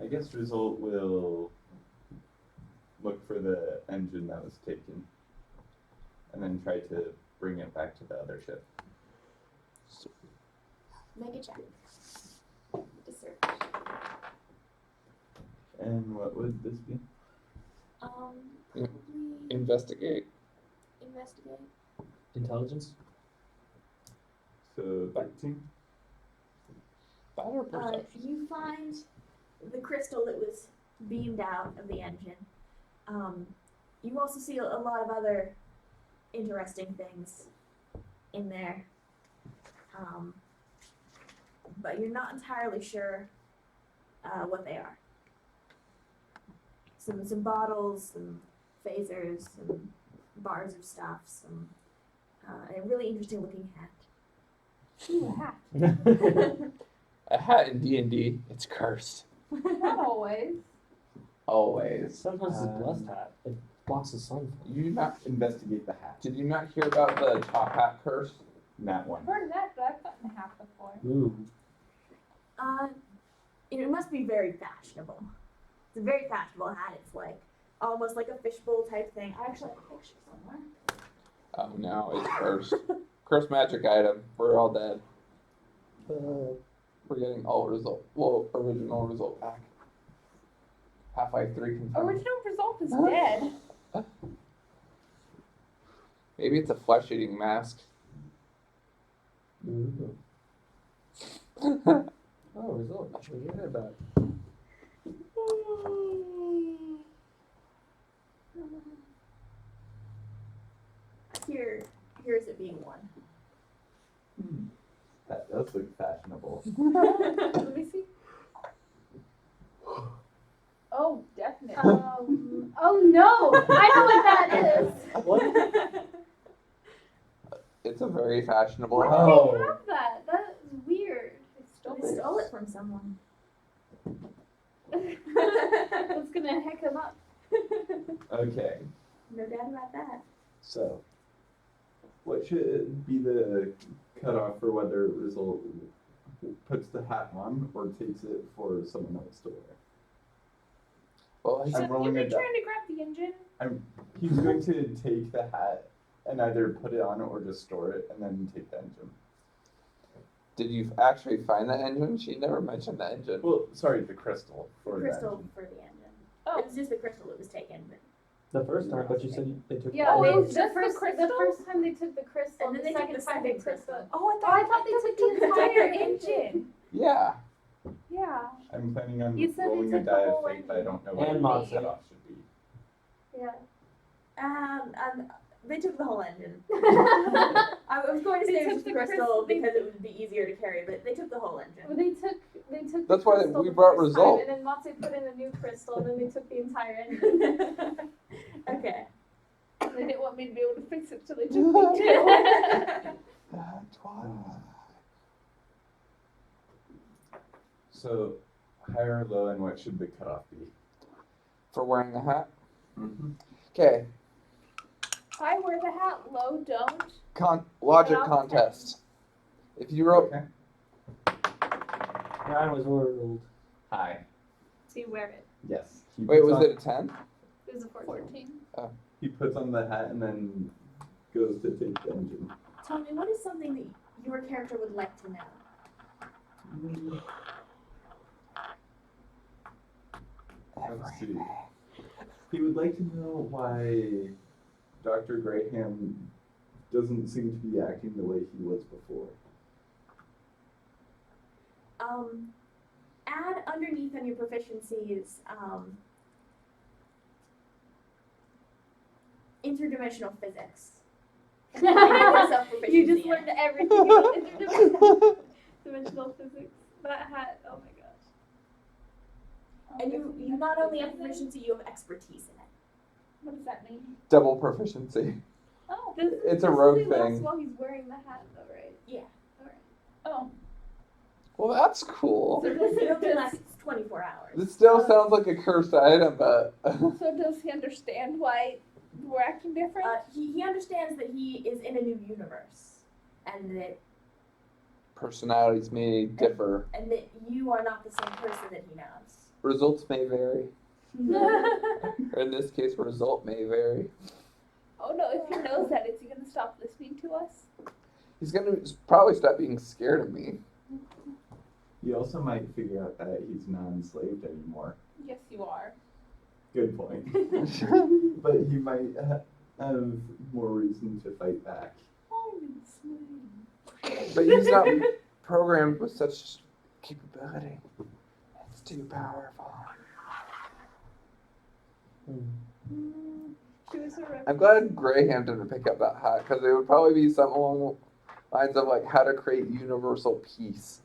I guess result will look for the engine that was taken and then try to bring it back to the other ship. Make a check. To search. And what would this be? Probably Investigate. investigate. Intelligence. So 13? Better perception. You find the crystal that was beamed out of the engine. You also see a lot of other interesting things in there. But you're not entirely sure what they are. Some bottles, some phasers, some bars of stuff, some a really interesting looking hat. Ooh, a hat. A hat in D&D, it's cursed. Not always. Always. Sometimes it's a blessed hat. It blocks the sun. You not Investigate the hat. Did you not hear about the top hat curse? That one. I've heard of that, but I've cut in half before. Ooh. It must be very fashionable. It's a very fashionable hat. It's like almost like a fishbowl type thing. I actually have a picture somewhere. Oh no, it's cursed. Cursed magic item. We're all dead. We're getting original result back. Half-Life 3 confirmed. Original result is Huh? dead. Maybe it's a flesh-eating mask. Ooh. Oh, result. We heard that. Here's it being worn. That does look fashionable. Let me see. Oh, definitely. Oh no! I know what that is! What? It's a very fashionable Why hat. do Oh. they have that? That is weird. They stole it from someone. That's gonna heck him up. Okay, No doubt about that. so what should be the cutoff for whether result puts the hat on or takes it for someone else to wear? Well, I'm So rolling you're a trying to grab the engine? He's going to take the hat and either put it on or just store it and then take the engine. Did you actually find the engine? She never mentioned the engine. Well, sorry, the crystal The for crystal the engine. for the engine. Oh, It was just the crystal that was taken, but The first time, but you said they took. Yeah, Oh, they, it was the just the first crystal? time they took the crystal, And and then the they took second the time they second took the. crystal. oh, I thought they took the entire engine. Yeah. Yeah, I'm planning on You said they rolling a took the die of whole fate, but I don't know what And the Moxie. cutoff should be. yeah. they took the whole engine. They I was going to They say it took was the the crystal crystal- they- because it would be easier to carry, but they took the whole engine. took. That's the why crystal we the brought first time, Result. and then Matsu put in a new crystal, and then they took the entire engine. Okay. they didn't want me to be able to fix it, so they took me too. That's why. So, high or low, and what should the cutoff be? For wearing a hat. Mm-hmm. Okay. I wear the hat, low don't. Logic Cutoff contest. If you wrote Okay. Ryan was overruled. High. So you wear it. Yes. He wait, puts was on, it a 10? It was a 14. He puts on the hat and then goes to take the engine. Tell me, what is something that your character would like to know? Let's see. He would like to know why Dr. Graham doesn't seem to be acting the way he was before. Add underneath on your proficiencies, interdimensional physics. You just learned everything about interdimensional physics. That hat, oh my gosh. And you not only have proficiency, you have expertise in it. What does that mean? Double proficiency. Oh, It's a rogue This only lasts thing. while he's wearing the hat, though, right? Yeah. oh. Well, that's cool. It only lasts 24 hours. This still sounds like a cursed item, but So does he understand why we're acting different? He understands that he is in a new universe, and that personalities may differ. you are not the same person that he knows. Results may vary. Or in this case, result may vary. Oh no, if he knows that, is he gonna stop listening to us? He's gonna probably stop being scared of me. You also might figure out that he's not enslaved anymore. Yes, you are. Good point. But he might have more reason to fight back. But he's not programmed with such capability. It's too powerful. She was a rep. I'm glad Graham didn't pick up that hat because it would probably be something along the lines of like how to create universal peace,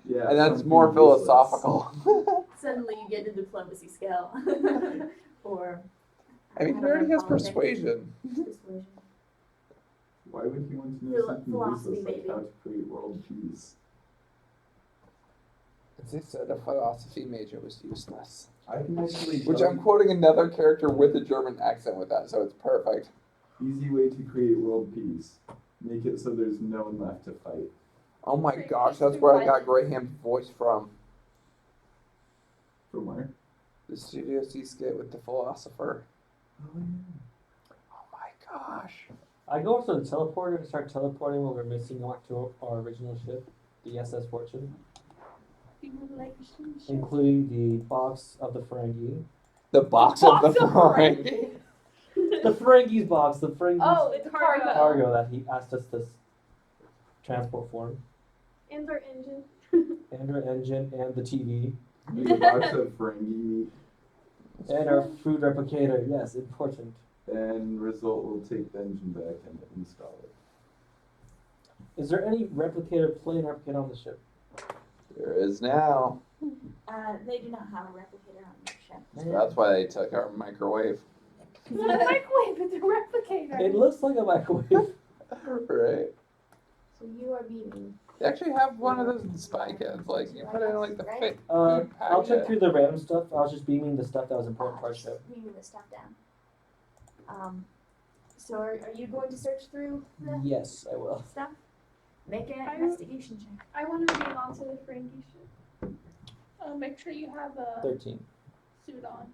Yeah, and that's something more useless. philosophical. Suddenly you get a diplomacy skill. Or I mean, he already has persuasion. persuasion. Why would he want to know something Philosophy, useless like maybe. how to create world peace? As they said, a philosophy major was useless. I can actually Which tell I'm quoting another character with a German accent with that, so it's perfect. easy way to create world peace. Make it so there's no one left to fight. Oh my Create gosh, peace that's through where I got violence. Graham's voice from. From where? The Studio C skit with the philosopher. Oh yeah. Oh my gosh. I go up to the teleporter and start teleporting when we're missing back to our original ship, the SS Fortune, including the box of the Ferengi. The box of the Ferengi. The Ferengi's box, the Ferengi's Oh, it's cargo. cargo that he asked us to transport for him. And our engine. And our engine and the TV. And a box of Ferengi meat. And our food replicator, yes, important. And Result will take the engine back and install it. Is there any plane replicator on the ship? There is now. They do not have a replicator on their ship. So that's why they took our microwave. It's not a microwave, it's a replicator. It looks like a microwave. Right. So you are beaming. They actually have one of those in spy kits. Like, you put it in like the fit. I'll check packet. through the random stuff. I was just beaming the stuff that was important to our Just ship. beaming the stuff down. So are you going to search through the Yes, I will. stuff? Make an I- investigation check. I want to be onto the Ferengi ship. Make sure you have a 13. suit on.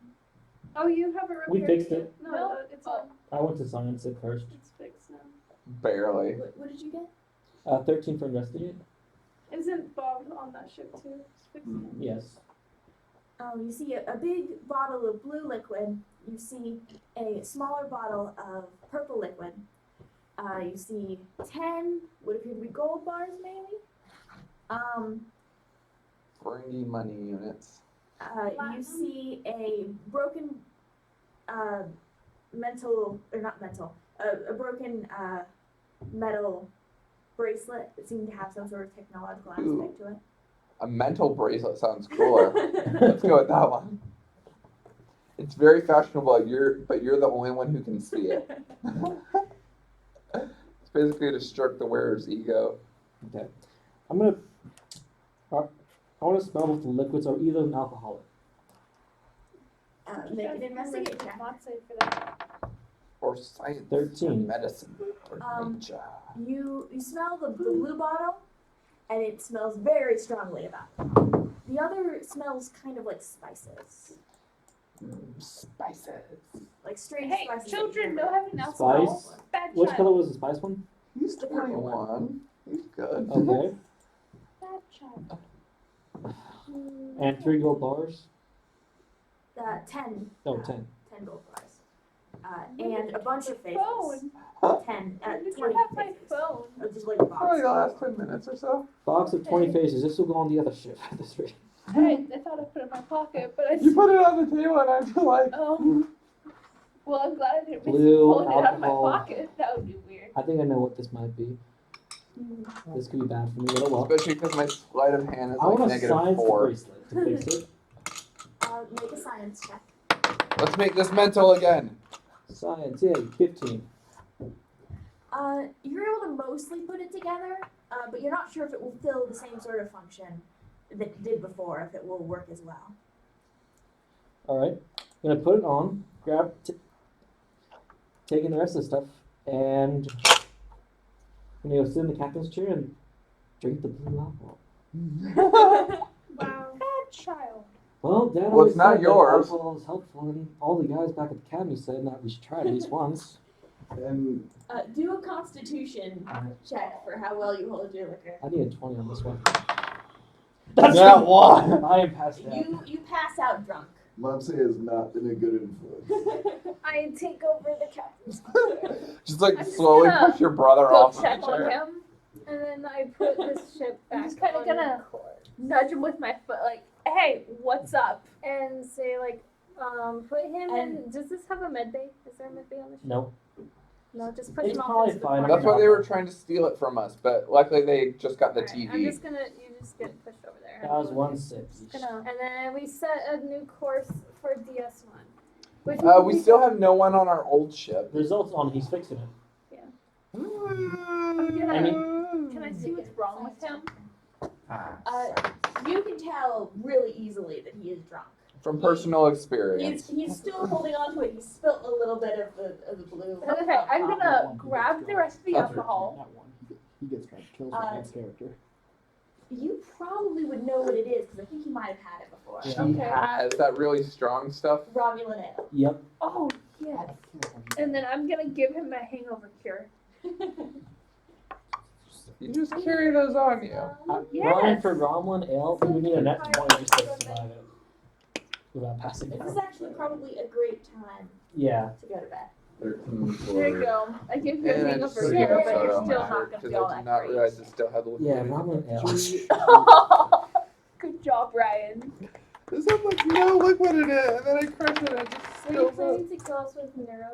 Oh, you have a repair We fixed kit? it. No, No. it's on. I went to science at first. It's fixed now. Barely. What did you get? 13 for investigate. Isn't Bob on that ship too? Fixing it? Yes. You see a big bottle of blue liquid. You see a smaller bottle of purple liquid. You see 10 what appear to be gold bars, maybe. Ferengi money units. You see a broken a broken metal bracelet that seemed to have some sort of technological aspect to it. A mental bracelet sounds cooler. Let's go with that one. It's very fashionable, but you're the only one who can see it. It's basically to stroke the wearer's ego. Okay. I want to smell if the liquids are either an alcoholic. Make an investigate check. Not safe for that. Or science. 13. Or medicine. Or nature. You smell the blue bottle, and it smells very strongly about it. The other smells kind of like spices, Spices. like strange Hey, spices. children, no having alcohol. Spice? Bad Which child. color was the spice one? He's 21. He's good. Okay. Bad child. And 3 gold bars? 10. No, 10. 10 gold bars. And a bunch of faces. Phone. 10. When did 20 you have my faces. phone? Or just like a Probably box. the last 10 minutes or so. Box of 20 faces. This will go on the other ship. This rate. I thought I put it in my pocket, but I. You put it on the table and I feel like, Oh. Well, I'm glad I didn't miss Blue, pulling it out of my alcohol. pocket. That would be weird. I think I know what this might be. This could be bad for me, but oh well. especially because my sleight of hand is I like want a negative science 4. bracelet to fix it. Make a science check. Let's make this mental again. Science, yay, 15. You're able to mostly put it together, but you're not sure if it will fill the same sort of function that it did before, if it will work as well. Alright. I'm gonna put it on, taking the rest of the stuff, and I'm gonna go sit in the captain's chair and drink the blue alcohol. Wow. Bad child. Well, Dad Well, always it's not said that yours. alcohol is helpful, and all the guys back at the academy said that we should try it at least once. And Do a constitution check for how well you hold your liquor. I need a 20 on this one. That one. I am past that. You pass out drunk. Mopsy has not been a good influence. I take over the captain's Just like I'm just slowly gonna push your brother Go off check the on chair. him. and then I put this ship I'm back just kinda on gonna- the course. Nudge him with my foot, like, hey, what's up? And say like, put him in. And- Does this have a med bay? Is there a med bay on the ship? Nope. No, just put It's him off probably into the fine. corner. That's why they were trying to steal it from us, but luckily they just got the Alright, TV. I'm just gonna. You just get pushed over there. That was 1 6. And then we set a new course for DS1. Which We still have no one on our old ship. Results on, he's fixing it. I'm gonna, I can I see what's wrong with him? You can tell really easily that he is drunk. From personal experience. He's still holding on to it. He spilt a little bit of the blue. Okay, I'm gonna grab the rest of the alcohol. That one. He gets killed Uh, by his character. You probably would know what it is because I think you might have had it before. Yeah. He Okay. has that really strong stuff. Romulan ale. Yep. Oh, yes. And then I'm gonna give him a hangover cure. You just carry those on you. Yes. Ryan, for Romulan Ale, we would need a net 20 just to survive it. Without passing This out. is actually probably a great time Yeah. to go to bed. 13 for There you go. I give you a And I hangover just cure, put but you're on still my not shirt gonna 'cause be all I that did not great. realize it still had the liquid. Yeah, in it. Romulan Ale. Good job, Ryan. This had like no liquid in it, and then I crushed it and it just Are you spilled out. planning to kill us with neurotoxin?